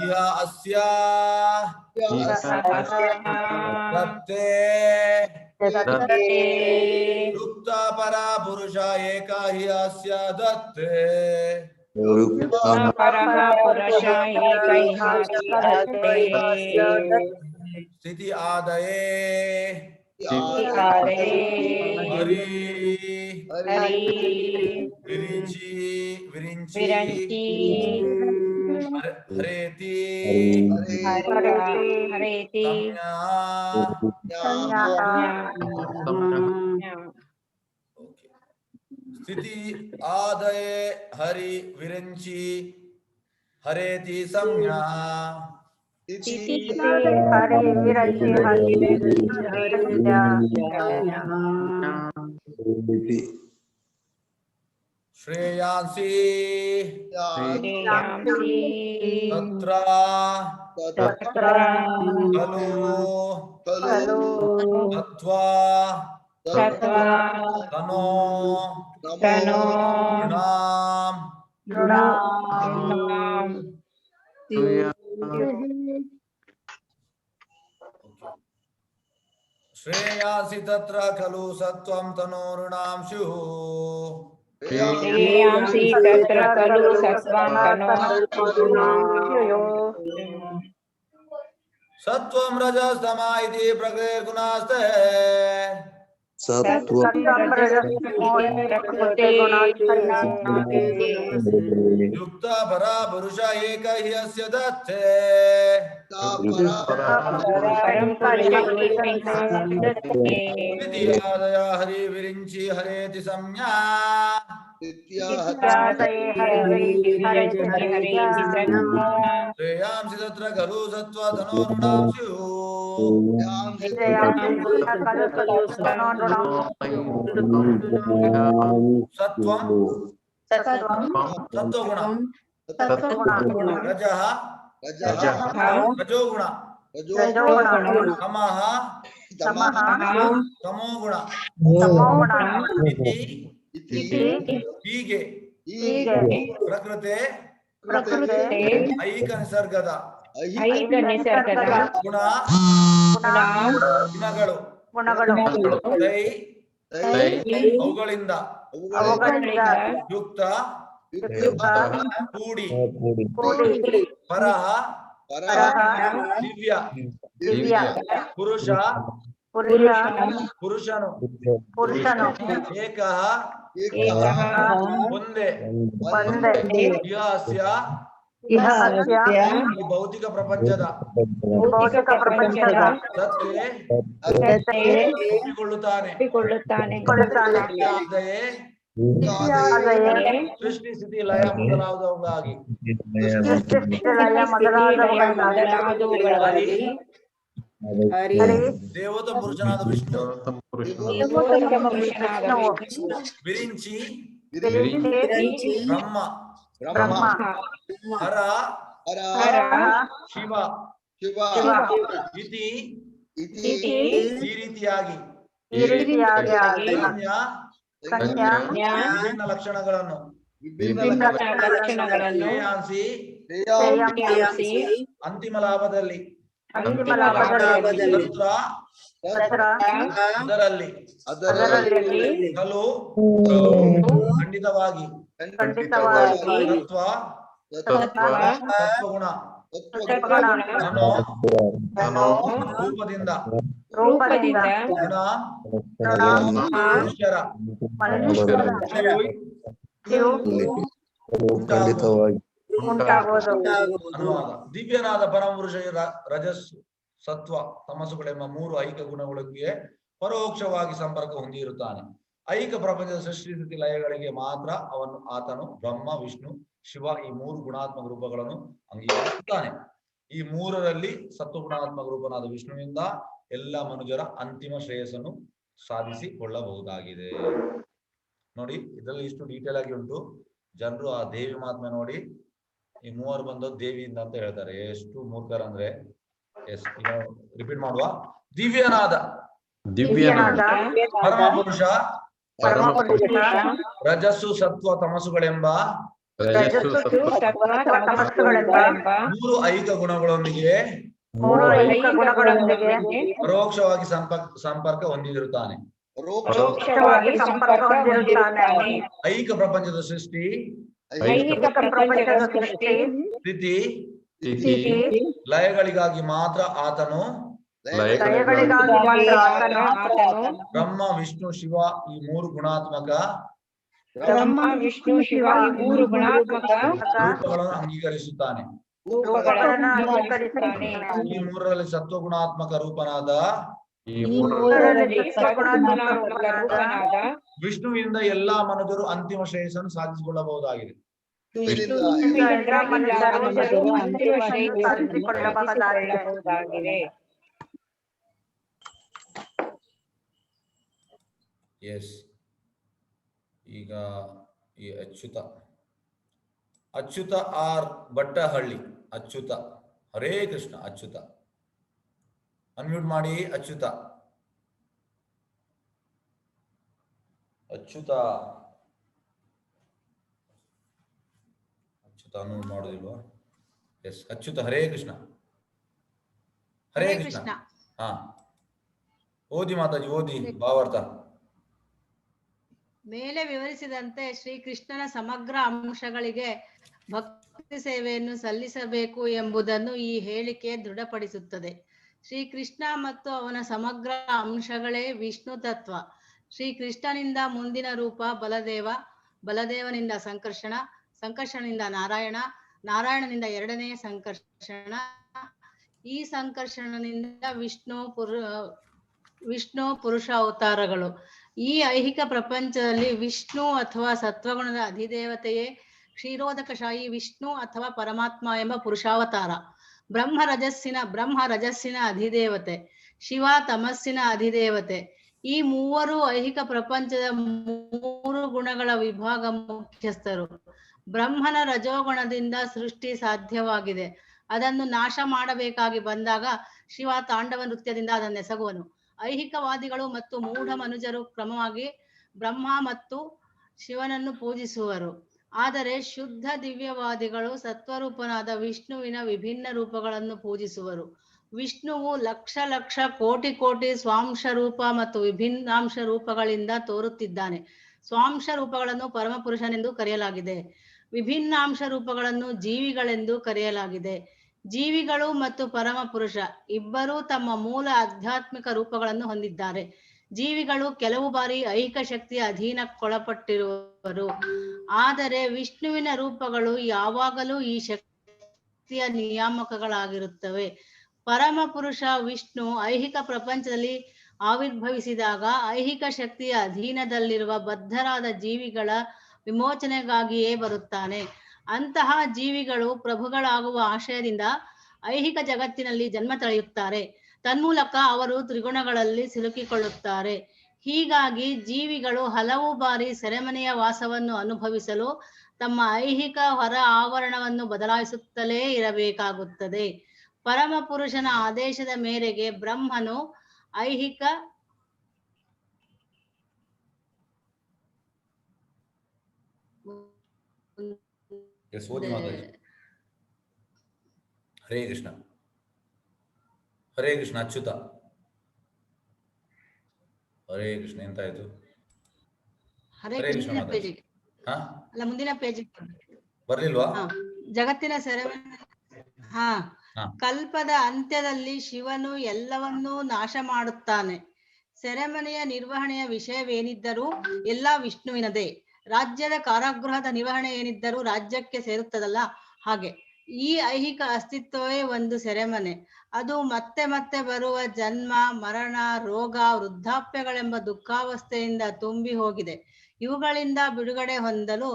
ಇಹ ಅಸ್ಯ ದತ್ತೇ ಯುಕ್ತ ಪರ ಪುರುಷ ಏಕ ಹಿ ಅಸ್ಯ ದತ್ತೇ ಸ್ಥಿತಿ ಆದಯೇ ಹರಿ ವಿರಿಂಚಿ ಹರೇತಿ ಸ್ಥಿತಿ ಆದಯೇ ಹರಿ ವಿರಿಂಚಿ ಹರೇತಿ ಸಂಜ್ಞಾ ಶ್ರೇಯಾಂಸಿ ತತ್ರ ಖಲು ತತ್ವಾ ತನೋ ನೃಣಾಂ ಶ್ರೇಯಾಸಿ ತತ್ರ ಖಲು ಸತ್ವಂ ತನೋ ನೃಣಾಂ ಸ್ಯುಃ ಶ್ರೇಯಾಂಸಿ ತತ್ರ ಖಲು ಸತ್ವಂ ತನೋ ಸತ್ವಂ ರಜಸ್ತಮ ಇತಿ ಪ್ರಕೃತಿರ್ಗುಣಾಸ್ತೆ ಯುಕ್ತ ಪರಾ ಪುರುಷ ಏಕ ಹಿ ಅಸ್ಯ ದತ್ತೇ ದ್ವಿತೀಯಾದಯ ಹರಿ ವಿರಿಂಚಿ ಹರೇತಿ ಸಂಜ್ಞಾ ಶ್ರೇಯಾಂಸಿ ತತ್ರ ಖಲು ಸತ್ವ ಧನೋರ್ಣಾಂ ಸತ್ವಂ ಸತ್ವಗುಣ ರಜಃ ರಜೋಗುಣ ತಮಃ ತಮೋಗುಣ ಹೀಗೆ ಪ್ರಕೃತಿ ಐಕ ನಿಸರ್ಗದ ಗುಣ ಗುಣಗಳು ಅವುಗಳಿಂದ ಯುಕ್ತ ಕೂಡಿ ಪರಹ ದಿವ್ಯ ಪುರುಷನು ಏಕಃ ಒಂದೇ ಈ ಭೌತಿಕ ಪ್ರಪಂಚದ ಒಪ್ಪಿಕೊಳ್ಳುತ್ತಾನೆ ಸೃಷ್ಟಿ ಸ್ಥಿತಿ ಲಯ ಮೊದಲಾದವುಗಳಾಗಿ ದೇವೋತ್ತಮ ಪುರುಷನಾದ ವಿಷ್ಣು ವಿರಿಂಚಿ ಬ್ರಹ್ಮ ಹರ ಶಿವ ಇತಿ ಈ ರೀತಿಯಾಗಿ ವಿಭಿನ್ನ ಲಕ್ಷಣಗಳನ್ನು ಅಂತಿಮ ಲಾಭದಲ್ಲಿ ಅದರಲ್ಲಿ ಖಲು ಖಂಡಿತವಾಗಿ ಸತ್ವಗುಣ ರೂಪದಿಂದ ಗುಣ ದಿವ್ಯನಾದ ಪರಮಪುರುಷ ರಜಸ್ಸು ಸತ್ವ ತಮಸ್ಸುಗಳೆಂಬ ಮೂರು ಐಕ ಗುಣಗಳಿಗೆ ಪರೋಕ್ಷವಾಗಿ ಸಂಪರ್ಕ ಹೊಂದಿರುತ್ತಾನೆ. ಐಕ ಪ್ರಪಂಚದ ಸೃಷ್ಟಿ ಸ್ಥಿತಿ ಲಯಗಳಿಗೆ ಮಾತ್ರ ಆತನು ಬ್ರಹ್ಮ ವಿಷ್ಣು ಶಿವ ಈ ಮೂರು ಗುಣಾತ್ಮಕ ರೂಪಗಳನ್ನು ಅಂಗೀಕರಿಸುತ್ತಾನೆ. ಈ ಮೂರರಲ್ಲಿ ಸತ್ವಗುಣಾತ್ಮಕ ರೂಪನಾದ ವಿಷ್ಣುವಿಂದ ಎಲ್ಲ ಮನುಜರ ಅಂತಿಮ ಶ್ರೇಯಸ್ಸನ್ನು ಸಾಧಿಸಿಕೊಳ್ಳಬಹುದಾಗಿದೆ. ನೋಡಿ, ಇದರಲ್ಲಿ ಇಷ್ಟು ಡೀಟೇಲ್ ಆಗಿ ಉಂಟು. ಜನರು ಆ ದೇವಿ ಮಹಾತ್ಮೆ ನೋಡಿ ಈ ಮೂವರು ಬಂದದ್ದು ದೇವಿಯಿಂದ ಅಂತ ಹೇಳ್ತಾರೆ. ಎಷ್ಟು ಮೂರ್ಖರಂದ್ರೆ, ರಿಪೀಟ್ ಮಾಡುವ, ದಿವ್ಯನಾದ ಪರಮಪುರುಷ ರಜಸ್ಸು ಸತ್ವ ತಮಸ್ಸುಗಳೆಂಬ ಮೂರು ಐಕ ಗುಣಗಳೊಂದಿಗೆ ಪರೋಕ್ಷವಾಗಿ ಸಂಪರ್ಕ ಹೊಂದಿರುತ್ತಾನೆ. ಐಕ ಪ್ರಪಂಚದ ಸೃಷ್ಟಿ ಸ್ಥಿತಿ ಲಯಗಳಿಗಾಗಿ ಮಾತ್ರ ಆತನು ಬ್ರಹ್ಮ ವಿಷ್ಣು ಶಿವ ಈ ಮೂರು ಗುಣಾತ್ಮಕ ರೂಪಗಳನ್ನು ಅಂಗೀಕರಿಸುತ್ತಾನೆ. ಈ ಮೂರರಲ್ಲಿ ಸತ್ವಗುಣಾತ್ಮಕ ರೂಪನಾದ ವಿಷ್ಣುವಿನಿಂದ ಎಲ್ಲಾ ಮನುಜರು ಅಂತಿಮ ಶ್ರೇಯಸ್ಸನ್ನು ಸಾಧಿಸಿಕೊಳ್ಳಬಹುದಾಗಿದೆ. ಎಸ್, ಈಗ ಈ ಅಚ್ಯುತ ಆರ್ ಬಟ್ಟಹಳ್ಳಿ, ಅಚ್ಯುತ, ಹರೇ ಕೃಷ್ಣ. ಅಚ್ಯುತ ಅನ್ಮ್ಯೂಟ್ ಮಾಡಿ. ಅಚ್ಯುತ ಅನ್ಮ್ಯೂಟ್ ಮಾಡೋದಿಲ್ವಾ? ಎಸ್, ಅಚ್ಯುತ, ಹರೇ ಕೃಷ್ಣ. ಹರೇ ಕೃಷ್ಣ. ಹಾ, ಓದಿ ಮಾತಾಜಿ, ಓದಿ ಭಾವಾರ್ಥ. ಮೇಲೆ ವಿವರಿಸಿದಂತೆ ಶ್ರೀಕೃಷ್ಣನ ಸಮಗ್ರ ಅಂಶಗಳಿಗೆ ಭಕ್ತಿ ಸೇವೆಯನ್ನು ಸಲ್ಲಿಸಬೇಕು ಎಂಬುದನ್ನು ಈ ಹೇಳಿಕೆ ದೃಢಪಡಿಸುತ್ತದೆ. ಶ್ರೀಕೃಷ್ಣ ಮತ್ತು ಅವನ ಸಮಗ್ರ ಅಂಶಗಳೇ ವಿಷ್ಣು ತತ್ವ. ಶ್ರೀಕೃಷ್ಣನಿಂದ ಮುಂದಿನ ರೂಪ ಬಲದೇವ, ಬಲದೇವನಿಂದ ಸಂಕರ್ಷಣ, ಸಂಕರ್ಷಣನಿಂದ ನಾರಾಯಣ, ನಾರಾಯಣನಿಂದ ಎರಡನೆಯ ಸಂಕರ್ಷಣ, ಈ ಸಂಕರ್ಷಣನಿಂದ ವಿಷ್ಣು ಪುರುಷ ಅವತಾರಗಳು. ಈ ಐಹಿಕ ಪ್ರಪಂಚದಲ್ಲಿ ವಿಷ್ಣು ಅಥವಾ ಸತ್ವಗುಣದ ಅಧಿದೇವತೆಯೇ ಕ್ಷೀರೋದಕಶಾಹಿ ವಿಷ್ಣು ಅಥವಾ ಪರಮಾತ್ಮ ಎಂಬ ಪುರುಷಾವತಾರ. ಬ್ರಹ್ಮ ರಜಸ್ಸಿನ ಅಧಿದೇವತೆ, ಶಿವ ತಮಸ್ಸಿನ ಅಧಿದೇವತೆ. ಈ ಮೂವರು ಐಹಿಕ ಪ್ರಪಂಚದ 3 ಗುಣಗಳ ವಿಭಾಗ ಮುಖ್ಯಸ್ಥರು. ಬ್ರಹ್ಮನ ರಜೋಗುಣದಿಂದ ಸೃಷ್ಟಿ ಸಾಧ್ಯವಾಗಿದೆ. ಅದನ್ನು ನಾಶ ಮಾಡಬೇಕಾಗಿ ಬಂದಾಗ ಶಿವ ತಾಂಡವ ನೃತ್ಯದಿಂದ ಅದನ್ನೆಸಗುವನು. ಐಹಿಕವಾದಿಗಳು ಮತ್ತು ಮೂಢ ಮನುಜರು ಕ್ರಮವಾಗಿ ಬ್ರಹ್ಮ ಮತ್ತು ಶಿವನನ್ನು ಪೂಜಿಸುವರು. ಆದರೆ ಶುದ್ಧ ದಿವ್ಯವಾದಿಗಳು ಸತ್ವರೂಪನಾದ ವಿಷ್ಣುವಿನ ವಿಭಿನ್ನ ರೂಪಗಳನ್ನು ಪೂಜಿಸುವರು. ವಿಷ್ಣುವು ಲಕ್ಷ ಕೋಟಿ ಸ್ವಾಂಶ ರೂಪ ಮತ್ತು ವಿಭಿನ್ನಾಂಶ ರೂಪಗಳಿಂದ ತೋರುತ್ತಿದ್ದಾನೆ. ಸ್ವಾಂಶ ರೂಪಗಳನ್ನು ಪರಮಪುರುಷನೆಂದು ಕರೆಯಲಾಗಿದೆ. ವಿಭಿನ್ನಾಂಶ ರೂಪಗಳನ್ನು ಜೀವಿಗಳೆಂದು ಕರೆಯಲಾಗಿದೆ. ಜೀವಿಗಳು ಮತ್ತು ಪರಮಪುರುಷ ಇಬ್ಬರೂ ತಮ್ಮ ಮೂಲ ಆಧ್ಯಾತ್ಮಿಕ ರೂಪಗಳನ್ನು ಹೊಂದಿದ್ದಾರೆ. ಜೀವಿಗಳು ಕೆಲವು ಬಾರಿ ಐಹಿಕ ಶಕ್ತಿಯ ಅಧೀನಕ್ಕೊಳಪಟ್ಟಿರುವರು, ಆದರೆ ವಿಷ್ಣುವಿನ ರೂಪಗಳು ಯಾವಾಗಲೂ ಈ ಶಕ್ತಿಯ ನಿಯಾಮಕಗಳಾಗಿರುತ್ತವೆ. ಪರಮಪುರುಷ ವಿಷ್ಣು ಐಹಿಕ ಪ್ರಪಂಚದಲ್ಲಿ ಆವಿರ್ಭವಿಸಿದಾಗ ಐಹಿಕ ಶಕ್ತಿಯ ಅಧೀನದಲ್ಲಿರುವ ಬದ್ಧರಾದ ಜೀವಿಗಳ ವಿಮೋಚನೆಗಾಗಿಯೇ ಬರುತ್ತಾನೆ. ಅಂತಹ ಜೀವಿಗಳು ಪ್ರಭುಗಳಾಗುವ ಆಶಯದಿಂದ ಐಹಿಕ ಜಗತ್ತಿನಲ್ಲಿ ಜನ್ಮ ತಳೆಯುತ್ತಾರೆ. ತನ್ಮೂಲಕ ಅವರು ತ್ರಿಗುಣಗಳಲ್ಲಿ ಸಿಲುಕಿಕೊಳ್ಳುತ್ತಾರೆ. ಹೀಗಾಗಿ ಜೀವಿಗಳು ಹಲವು ಬಾರಿ ಸೆರೆಮನೆಯ ವಾಸವನ್ನು ಅನುಭವಿಸಲು ತಮ್ಮ ಐಹಿಕ ಹೊರ ಆವರಣವನ್ನು ಬದಲಾಯಿಸುತ್ತಲೇ ಇರಬೇಕಾಗುತ್ತದೆ. ಪರಮಪುರುಷನ ಆದೇಶದ ಮೇರೆಗೆ ಬ್ರಹ್ಮನು ಐಹಿಕ ಹರೇ ಕೃಷ್ಣ. ಹರೇ ಕೃಷ್ಣ. ಅಚ್ಯುತ. ಹರೇ ಕೃಷ್ಣ. ಎಂತಾಯ್ತು? ಮುಂದಿನ ಪೇಜ್ ಬರ್ಲಿಲ್ವಾ? ಜಗತ್ತಿನ ಸೆರೆಮನೆ. ಕಲ್ಪದ ಅಂತ್ಯದಲ್ಲಿ ಶಿವನು ಎಲ್ಲವನ್ನೂ ನಾಶ ಮಾಡುತ್ತಾನೆ. ಸೆರೆಮನೆಯ ನಿರ್ವಹಣೆಯ ವಿಷಯವೇನಿದ್ದರೂ ಎಲ್ಲ ವಿಷ್ಣುವಿನದೇ. ರಾಜ್ಯದ ಕಾರಾಗೃಹದ ನಿರ್ವಹಣೆ ಏನಿದ್ದರೂ ರಾಜ್ಯಕ್ಕೆ ಸೇರುತ್ತದಲ್ಲ, ಹಾಗೆ ಈ ಐಹಿಕ ಅಸ್ತಿತ್ವವೇ ಒಂದು ಸೆರೆಮನೆ. ಅದು ಮತ್ತೆ ಮತ್ತೆ ಬರುವ ಜನ್ಮ, ಮರಣ, ರೋಗ, ವೃದ್ಧಾಪ್ಯಗಳೆಂಬ ದುಃಖಾವಸ್ಥೆಯಿಂದ ತುಂಬಿ ಹೋಗಿದೆ. ಇವುಗಳಿಂದ ಬಿಡುಗಡೆ ಹೊಂದಲು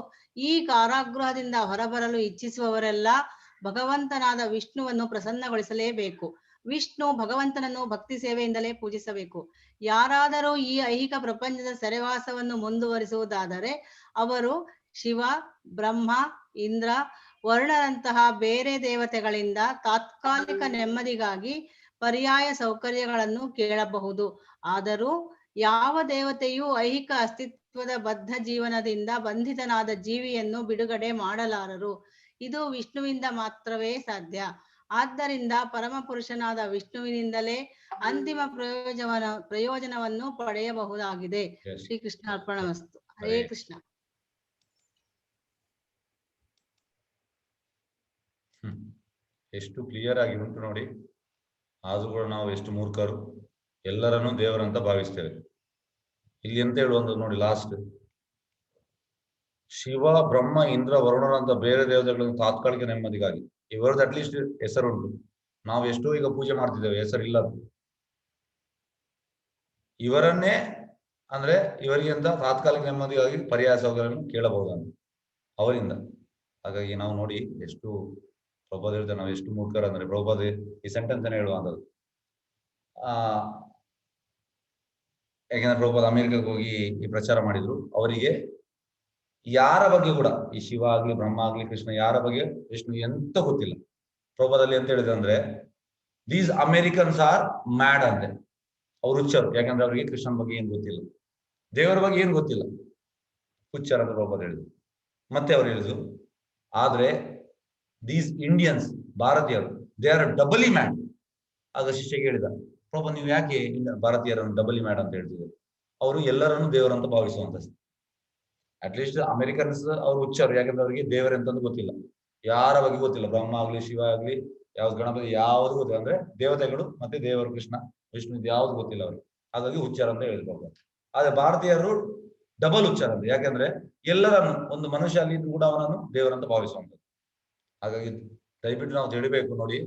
ಈ ಕಾರಾಗೃಹದಿಂದ ಹೊರಬರಲು ಇಚ್ಛಿಸುವವರೆಲ್ಲ ಭಗವಂತನಾದ ವಿಷ್ಣುವನ್ನು ಪ್ರಸನ್ನಗೊಳಿಸಲೇಬೇಕು. ವಿಷ್ಣು ಭಗವಂತನನ್ನು ಭಕ್ತಿ ಸೇವೆಯಿಂದಲೇ ಪೂಜಿಸಬೇಕು. ಯಾರಾದರೂ ಈ ಐಹಿಕ ಪ್ರಪಂಚದ ಸೆರೆವಾಸವನ್ನು ಮುಂದುವರಿಸುವುದಾದರೆ ಅವರು ಶಿವ, ಬ್ರಹ್ಮ, ಇಂದ್ರ, ವರುಣರಂತಹ ಬೇರೆ ದೇವತೆಗಳಿಂದ ತಾತ್ಕಾಲಿಕ ನೆಮ್ಮದಿಗಾಗಿ ಪರ್ಯಾಯ ಸೌಕರ್ಯಗಳನ್ನು ಕೇಳಬಹುದು. ಆದರೂ ಯಾವ ದೇವತೆಯೂ ಐಹಿಕ ಅಸ್ತಿತ್ವದ ಬದ್ಧ ಜೀವನದಿಂದ ಬಂಧಿತನಾದ ಜೀವಿಯನ್ನು ಬಿಡುಗಡೆ ಮಾಡಲಾರರು. ಇದು ವಿಷ್ಣುವಿಂದ ಮಾತ್ರವೇ ಸಾಧ್ಯ. ಆದ್ದರಿಂದ ಪರಮಪುರುಷನಾದ ವಿಷ್ಣುವಿನಿಂದಲೇ ಅಂತಿಮ ಪ್ರಯೋಜನವನ್ನು ಪಡೆಯಬಹುದಾಗಿದೆ. ಶ್ರೀಕೃಷ್ಣ ಅರ್ಪಣಮಸ್ತು. ಹರೇ ಕೃಷ್ಣ. ಎಷ್ಟು ಕ್ಲಿಯರ್ ಆಗಿ ಉಂಟು ನೋಡಿ. ಆದ್ರೂ ಕೂಡ ನಾವು ಎಷ್ಟು ಮೂರ್ಖರು, ಎಲ್ಲರನ್ನೂ ದೇವರಂತ ಭಾವಿಸ್ತೇವೆ. ಇಲ್ಲಿ ಎಂತ ಹೇಳುವಂತ ನೋಡಿ, ಲಾಸ್ಟ್ ಶಿವ, ಬ್ರಹ್ಮ, ಇಂದ್ರ, ವರುಣರಂತ ಬೇರೆ ದೇವತೆಗಳನ್ನು ತಾತ್ಕಾಲಿಕ ನೆಮ್ಮದಿಗಾಗಿ. ಇವರದ್ದು ಅಟ್ಲೀಸ್ಟ್ ಹೆಸರುಂಟು. ನಾವು ಎಷ್ಟೋ ಈಗ ಪೂಜೆ ಮಾಡ್ತಿದ್ದೇವೆ, ಹೆಸರಿಲ್ಲ. ಇವರನ್ನೇ ಅಂದ್ರೆ ಇವರಿಗೆ ಅಂತ ತಾತ್ಕಾಲಿಕ ನೆಮ್ಮದಿಗಾಗಿ ಪರ್ಯಾಯ ಸೌಕರ್ಯಗಳನ್ನು ಕೇಳಬಹುದಂತ ಅವರಿಂದ. ಹಾಗಾಗಿ ನಾವು ನೋಡಿ ಎಷ್ಟು ಪ್ರಭುಪಾದ ಹೇಳ್ತಾರೆ, ನಾವು ಎಷ್ಟು ಮೂರ್ಖರ ಅಂದ್ರೆ ಪ್ರಭುಪಾದ ಈ ಸೆಂಟೆನ್ಸ್ ಅನ್ನ ಹೇಳುವಂಥದ್ದು. ಯಾಕೆಂದ್ರೆ ಪ್ರಭುಪಾದ ಅಮೆರಿಕಕ್ಕೆ ಹೋಗಿ ಈ ಪ್ರಚಾರ ಮಾಡಿದ್ರು. ಅವರಿಗೆ ಯಾರ ಬಗ್ಗೆ ಕೂಡ ಈ ಶಿವ ಆಗ್ಲಿ, ಬ್ರಹ್ಮ ಆಗ್ಲಿ, ಕೃಷ್ಣ ಯಾರ ಬಗ್ಗೆ ವಿಷ್ಣು ಎಂತ ಗೊತ್ತಿಲ್ಲ. ಪ್ರಭುಪಾದಲ್ಲಿ ಎಂತ ಹೇಳಿದ್ರು ಅಂದ್ರೆ, ದೀಸ್ ಅಮೆರಿಕನ್ಸ್ ಆರ್ ಮ್ಯಾಡ್ ಅಂತೆ. ಅವ್ರು ಹುಚ್ಚರು. ಯಾಕಂದ್ರೆ ಅವರಿಗೆ ಕೃಷ್ಣನ ಬಗ್ಗೆ ಏನ್ ಗೊತ್ತಿಲ್ಲ, ದೇವರ ಬಗ್ಗೆ ಏನ್ ಗೊತ್ತಿಲ್ಲ, ಹುಚ್ಚರ ಅಂತ ಪ್ರಭುಪಾದ ಹೇಳಿದ್ರು. ಮತ್ತೆ ಅವ್ರು ಹೇಳಿದ್ರು, ಆದ್ರೆ ದೀಸ್ ಇಂಡಿಯನ್ಸ್, ಭಾರತೀಯರು, ದೇ ಆರ್ ಡಬಲಿ ಮ್ಯಾಡ್. ಆಗ ಶಿಷ್ಯಗೆ ಹೇಳಿದ, ಪ್ರಭು ನೀವು ಯಾಕೆ ಭಾರತೀಯರನ್ನು ಡಬಲಿ ಮ್ಯಾಡ್ ಅಂತ ಹೇಳ್ತಿದ್ರು? ಅವರು ಎಲ್ಲರನ್ನು ದೇವರಂತ ಭಾವಿಸುವಂತ. ಅಟ್ಲೀಸ್ಟ್ ಅಮೆರಿಕನ್ಸ್ ಅವ್ರು ಹುಚ್ಚರು, ಯಾಕಂದ್ರೆ ಅವರಿಗೆ ದೇವರೆಂತಂದು ಗೊತ್ತಿಲ್ಲ, ಯಾರ ಬಗ್ಗೆ ಗೊತ್ತಿಲ್ಲ, ಬ್ರಹ್ಮ ಆಗ್ಲಿ ಶಿವ ಆಗ್ಲಿ ಯಾವ್ದು ಗಣಪತಿ ಯಾವ್ದು ಗೊತ್ತಿಲ್ಲ, ಅಂದ್ರೆ ದೇವತೆಗಳು ಮತ್ತೆ ದೇವರು ಕೃಷ್ಣ ವಿಷ್ಣು ಇದು ಯಾವ್ದು ಗೊತ್ತಿಲ್ಲ ಅವ್ರಿಗೆ, ಹಾಗಾಗಿ ಹುಚ್ಚಾರ ಅಂತ ಹೇಳ್ಬೋದು. ಆದ್ರೆ ಭಾರತೀಯರು ಡಬಲ್ ಹುಚ್ಚಾರ ಅಂತ, ಯಾಕಂದ್ರೆ ಎಲ್ಲರನ್ನು ಒಂದು ಮನುಷ್ಯ ಅಲ್ಲಿ ಕೂಡ ಅವನನ್ನು ದೇವರಂತ ಭಾವಿಸುವಂಥದ್ದು. ಹಾಗಾಗಿ ದಯವಿಟ್ಟು ನಾವು ತಿಳಿಬೇಕು ನೋಡಿ,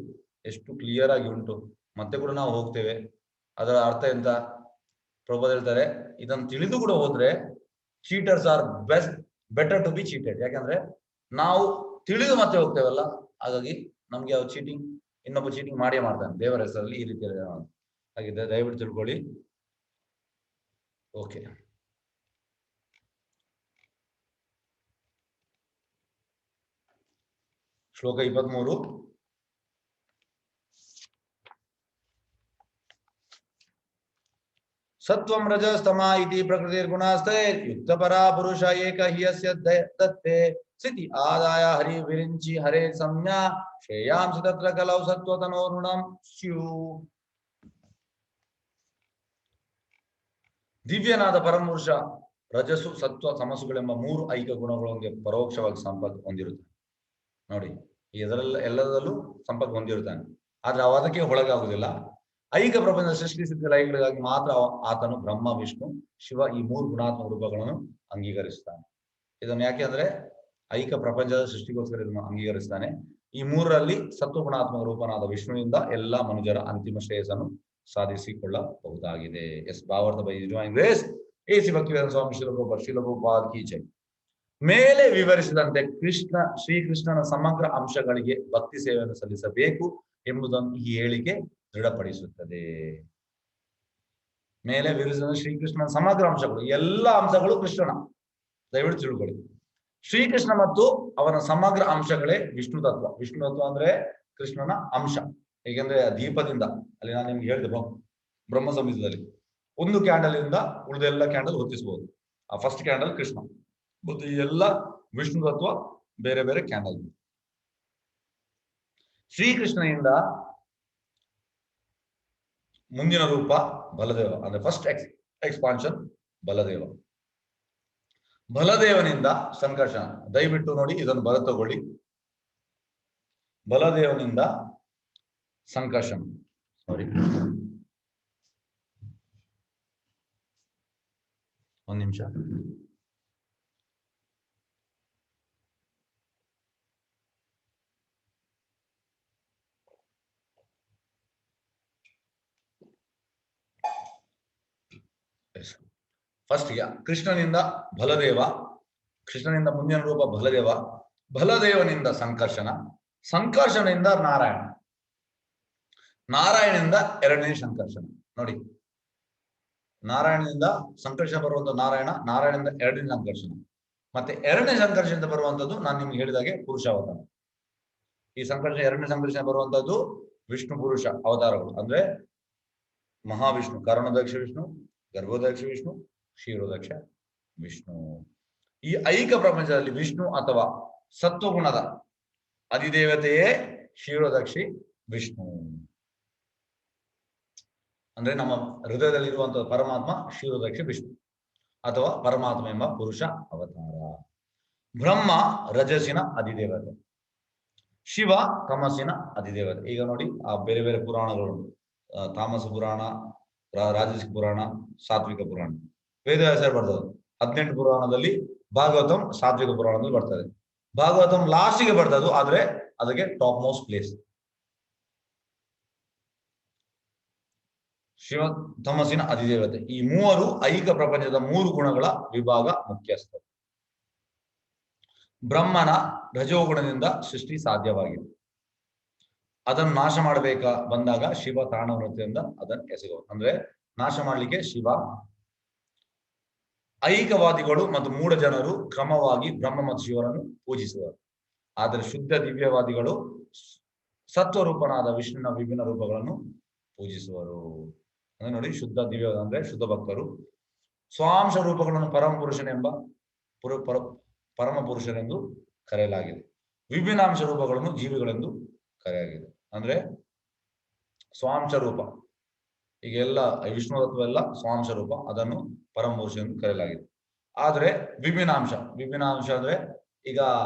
ಎಷ್ಟು ಕ್ಲಿಯರ್ ಆಗಿ ಉಂಟು. ಮತ್ತೆ ಕೂಡ ನಾವು ಹೋಗ್ತೇವೆ, ಅದರ ಅರ್ಥ ಎಂತ ಪ್ರಭುಪಾದ ಹೇಳ್ತಾರೆ, ಇದನ್ನು ತಿಳಿದು ಕೂಡ ಹೋದ್ರೆ cheaters are better to be cheated. ಯಾಕಂದ್ರೆ ನಾವು ತಿಳಿದು ಮತ್ತೆ ಹೋಗ್ತೇವಲ್ಲ, ಹಾಗಾಗಿ ನಮ್ಗೆ ಯಾವ ಚೀಟಿಂಗ್, ಇನ್ನೊಬ್ಬ ಚೀಟಿಂಗ್ ಮಾಡಿಯೇ ಮಾಡ್ತಾನೆ ದೇವರ ಹೆಸರಲ್ಲಿ, ಈ ರೀತಿ ಹಾಗಿದ್ದರೆ ದಯವಿಟ್ಟು ತಿಳ್ಕೊಳ್ಳಿ. ಓಕೆ, ಶ್ಲೋಕ 23. ಸತ್ವಂ ರಜಸ್ತಮ ಇತಿ ಪ್ರಕೃತಿರ್ಗುಣಾಸ್ತೆ ಯುಕ್ತಪರಾ ಪುರುಷ ಏಕ ಹ್ಯಸ್ಯ ದತ್ತೆ ಸ್ಥಿತಿ ಆದಾಯ ಹರಿ ವಿರಿಂಚಿ ಹರೇ ಸಂಜ್ಞಾ ಶ್ರೇಯಾಂಸಿ ತತ್ರ ಕಲೌ ಸತ್ವತನೋರ್ಣಂ ಸ್ಯೂ. ದಿವ್ಯನಾದ ಪರಮಪುರುಷ ರಜಸ್ಸು ಸತ್ವ ತಮಸ್ಸುಗಳೆಂಬ 3 ಐಕ ಗುಣಗಳೊಂದಿಗೆ ಪರೋಕ್ಷವಾಗಿ ಸಂಪರ್ಕ ಹೊಂದಿರುತ್ತಾನೆ. ನೋಡಿ, ಎಲ್ಲದರಲ್ಲೂ ಸಂಪರ್ಕ ಹೊಂದಿರುತ್ತಾನೆ, ಆದ್ರೆ ಅದಕ್ಕೆ ಒಳಗಾಗುವುದಿಲ್ಲ. ಐಕ ಪ್ರಪಂಚ ಸೃಷ್ಟಿ ಸ್ಥಿತಿ ಲಯಗಳಿಗಾಗಿ ಮಾತ್ರ ಆತನು ಬ್ರಹ್ಮ ವಿಷ್ಣು ಶಿವ ಈ 3 ಗುಣಾತ್ಮಕ ರೂಪಗಳನ್ನು ಅಂಗೀಕರಿಸ್ತಾನೆ. ಇದನ್ನು ಯಾಕೆ ಅಂದ್ರೆ ಐಕ ಪ್ರಪಂಚದ ಸೃಷ್ಟಿಗೋಸ್ಕರ ಇದನ್ನು ಅಂಗೀಕರಿಸ್ತಾನೆ. ಈ 3ರಲ್ಲಿ ಸತ್ವ ಗುಣಾತ್ಮಕ ರೂಪನಾದ ವಿಷ್ಣುವಿಂದ ಎಲ್ಲ ಮನುಜರ ಅಂತಿಮ ಶ್ರೇಯಸ್ಸನ್ನು ಸಾಧಿಸಿಕೊಳ್ಳಬಹುದಾಗಿದೆ. ಎಸ್ ಭಾವಾರ್ಥ by divine grace A C Bhaktivedanta Swami Srila Prabhupada ಕೀ ಜೈ. ಮೇಲೆ ವಿವರಿಸಿದಂತೆ ಶ್ರೀಕೃಷ್ಣನ ಸಮಗ್ರ ಅಂಶಗಳಿಗೆ ಭಕ್ತಿ ಸೇವೆಯನ್ನು ಸಲ್ಲಿಸಬೇಕು ಎಂಬುದನ್ನು ಈ ಹೇಳಿಕೆ ದೃಢಪಡಿಸುತ್ತದೆ. ಮೇಲೆ ವಿವರಿಸಿದ ಶ್ರೀಕೃಷ್ಣನ ಸಮಗ್ರ ಅಂಶಗಳು, ಎಲ್ಲ ಅಂಶಗಳು ಕೃಷ್ಣನ, ದಯವಿಟ್ಟು ತಿಳ್ಕೊಳ್ಳಿ. ಶ್ರೀಕೃಷ್ಣ ಮತ್ತು ಅವನ ಸಮಗ್ರ ಅಂಶಗಳೇ ವಿಷ್ಣು ತತ್ವ. ವಿಷ್ಣು ತತ್ವ ಅಂದ್ರೆ ಕೃಷ್ಣನ ಅಂಶ. ಹೇಗೆಂದ್ರೆ ದೀಪದಿಂದ, ಅಲ್ಲಿ ನಾನು ನಿಮ್ಗೆ ಹೇಳಿದೆ ಬ್ರಹ್ಮ ಸಂಹಿತದಲ್ಲಿ, ಒಂದು ಕ್ಯಾಂಡಲ್ ಇಂದ ಉಳಿದ ಎಲ್ಲ ಕ್ಯಾಂಡಲ್ ಹೊತ್ತಿಸಬಹುದು. ಆ ಫಸ್ಟ್ ಕ್ಯಾಂಡಲ್ ಕೃಷ್ಣ ಮತ್ತು ಈ ಎಲ್ಲ ವಿಷ್ಣು ತತ್ವ ಬೇರೆ ಬೇರೆ ಕ್ಯಾಂಡಲ್. ಶ್ರೀಕೃಷ್ಣನಿಂದ ಮುಂದಿನ ರೂಪ ಬಲದೇವ, ಅಂದ್ರೆ ಫಸ್ಟ್ ಎಕ್ಸ್ಪಾನ್ಷನ್ ಬಲದೇವ. ಬಲದೇವನಿಂದ ಸಂಕರ್ಷಣ. ದಯವಿಟ್ಟು ನೋಡಿ, ಇದನ್ನು ಬರ ತಗೊಳ್ಳಿ. ಬಲದೇವನಿಂದ ಸಂಕರ್ಷಣ, ಸಾರಿ ಒಂದು ನಿಮಿಷ. ಫಸ್ಟ್ ಕೃಷ್ಣನಿಂದ ಬಲದೇವ, ಕೃಷ್ಣನಿಂದ ಮುಂದಿನ ರೂಪ ಬಲದೇವ, ಬಲದೇವನಿಂದ ಸಂಕರ್ಷಣ, ಸಂಕರ್ಷಣೆಯಿಂದ ನಾರಾಯಣ, ನಾರಾಯಣನಿಂದ ಎರಡನೇ ಸಂಕರ್ಷಣ. ನೋಡಿ, ನಾರಾಯಣನಿಂದ ಸಂಕರ್ಷಣ ಬರುವಂತ ನಾರಾಯಣ, ನಾರಾಯಣನಿಂದ ಎರಡನೇ ಸಂಕರ್ಷಣ, ಮತ್ತೆ ಎರಡನೇ ಸಂಕರ್ಷಣದಿಂದ ಬರುವಂತದ್ದು ನಾನು ನಿಮ್ಗೆ ಹೇಳಿದಾಗೆ ಪುರುಷಾವತಾರ. ಈ ಸಂಕರ್ಷಣ ಎರಡನೇ ಸಂಕರ್ಷಣ ಬರುವಂತದ್ದು ವಿಷ್ಣು ಪುರುಷ ಅವತಾರಗಳು, ಅಂದ್ರೆ ಮಹಾವಿಷ್ಣು, ಕರ್ಣದಕ್ಷ ವಿಷ್ಣು, ಗರ್ಭೋದಕ್ಷ ವಿಷ್ಣು, ಕ್ಷೀರೋದಕ್ಷ ವಿಷ್ಣು. ಈ ಐಕ ಪ್ರಪಂಚದಲ್ಲಿ ವಿಷ್ಣು ಅಥವಾ ಸತ್ವಗುಣದ ಅಧಿದೇವತೆಯೇ ಕ್ಷೀರೋದಕ್ಷಿ ವಿಷ್ಣು. ಅಂದ್ರೆ ನಮ್ಮ ಹೃದಯದಲ್ಲಿರುವಂತಹ ಪರಮಾತ್ಮ ಕ್ಷೀರೋದಕ್ಷ ವಿಷ್ಣು ಅಥವಾ ಪರಮಾತ್ಮ ಎಂಬ ಪುರುಷ ಅವತಾರ. ಬ್ರಹ್ಮ ರಜಸ್ಸಿನ ಅಧಿದೇವತೆ, ಶಿವ ತಮಸ್ಸಿನ ಅಧಿದೇವತೆ. ಈಗ ನೋಡಿ, ಆ ಬೇರೆ ಬೇರೆ ಪುರಾಣಗಳು, ತಾಮಸ ಪುರಾಣ, ರಾಜಸಿಕ ಪುರಾಣ, ಸಾತ್ವಿಕ ಪುರಾಣ, ವೇದವ್ಯಾಸರು ಬರ್ತದೆ. 18 ಪುರಾಣದಲ್ಲಿ ಭಾಗವತಂ ಸಾತ್ವಿಕ ಪುರಾಣದಲ್ಲಿ ಬರ್ತದೆ. ಭಾಗವತಂ ಲಾಸ್ಟಿಗೆ ಬರ್ತದು, ಆದ್ರೆ ಅದಕ್ಕೆ ಟಾಪ್ ಮೋಸ್ಟ್ ಪ್ಲೇಸ್. ಶಿವ ತಮಸ್ಸಿನ ಅಧಿದೇವತೆ. ಈ ಮೂವರು ಐಕ ಪ್ರಪಂಚದ 3 ಗುಣಗಳ ವಿಭಾಗ ಮುಖ್ಯಸ್ಥರು. ಬ್ರಹ್ಮನ ರಜೋಗುಣದಿಂದ ಸೃಷ್ಟಿ ಸಾಧ್ಯವಾಗಿದೆ. ಅದನ್ನು ನಾಶ ಬಂದಾಗ ಶಿವ ತಾಣವೃತ್ತಿಯಿಂದ ಅದನ್ನು ಎಸೆಯುವ, ಅಂದ್ರೆ ನಾಶ ಮಾಡ್ಲಿಕ್ಕೆ ಶಿವ. ಐಕವಾದಿಗಳು ಮತ್ತು ಮೂಢ ಜನರು ಕ್ರಮವಾಗಿ ಬ್ರಹ್ಮ ಮತ್ತು ಶಿವರನ್ನು ಪೂಜಿಸುವರು. ಆದರೆ ಶುದ್ಧ ದಿವ್ಯವಾದಿಗಳು ಸತ್ವರೂಪನಾದ ವಿಷ್ಣುವಿನ ವಿಭಿನ್ನ ರೂಪಗಳನ್ನು ಪೂಜಿಸುವರು. ಅಂದ್ರೆ ನೋಡಿ, ಶುದ್ಧ ದಿವ್ಯ ಅಂದ್ರೆ ಶುದ್ಧ ಭಕ್ತರು. ಸ್ವಾಂಶ ರೂಪಗಳನ್ನು ಪರಮ ಪುರುಷನೆಂಬ ಪರಮ ಪುರುಷನೆಂದು ಕರೆಯಲಾಗಿದೆ. ವಿಭಿನ್ನಾಂಶ ರೂಪಗಳನ್ನು ಜೀವಿಗಳೆಂದು ಕರೆಯಲಾಗಿದೆ. ಅಂದ್ರೆ ಸ್ವಾಂಶ ರೂಪ, ಈಗ ಎಲ್ಲ ವಿಷ್ಣು ತತ್ವ ಎಲ್ಲ ಸ್ವಾಂಶ ರೂಪ, ಅದನ್ನು ಪರಮ ಪುರುಷ ಎಂದು ಕರೆಯಲಾಗಿದೆ. ಆದ್ರೆ ವಿಭಿನ್ನಾಂಶ ಅಂದ್ರೆ ಈಗ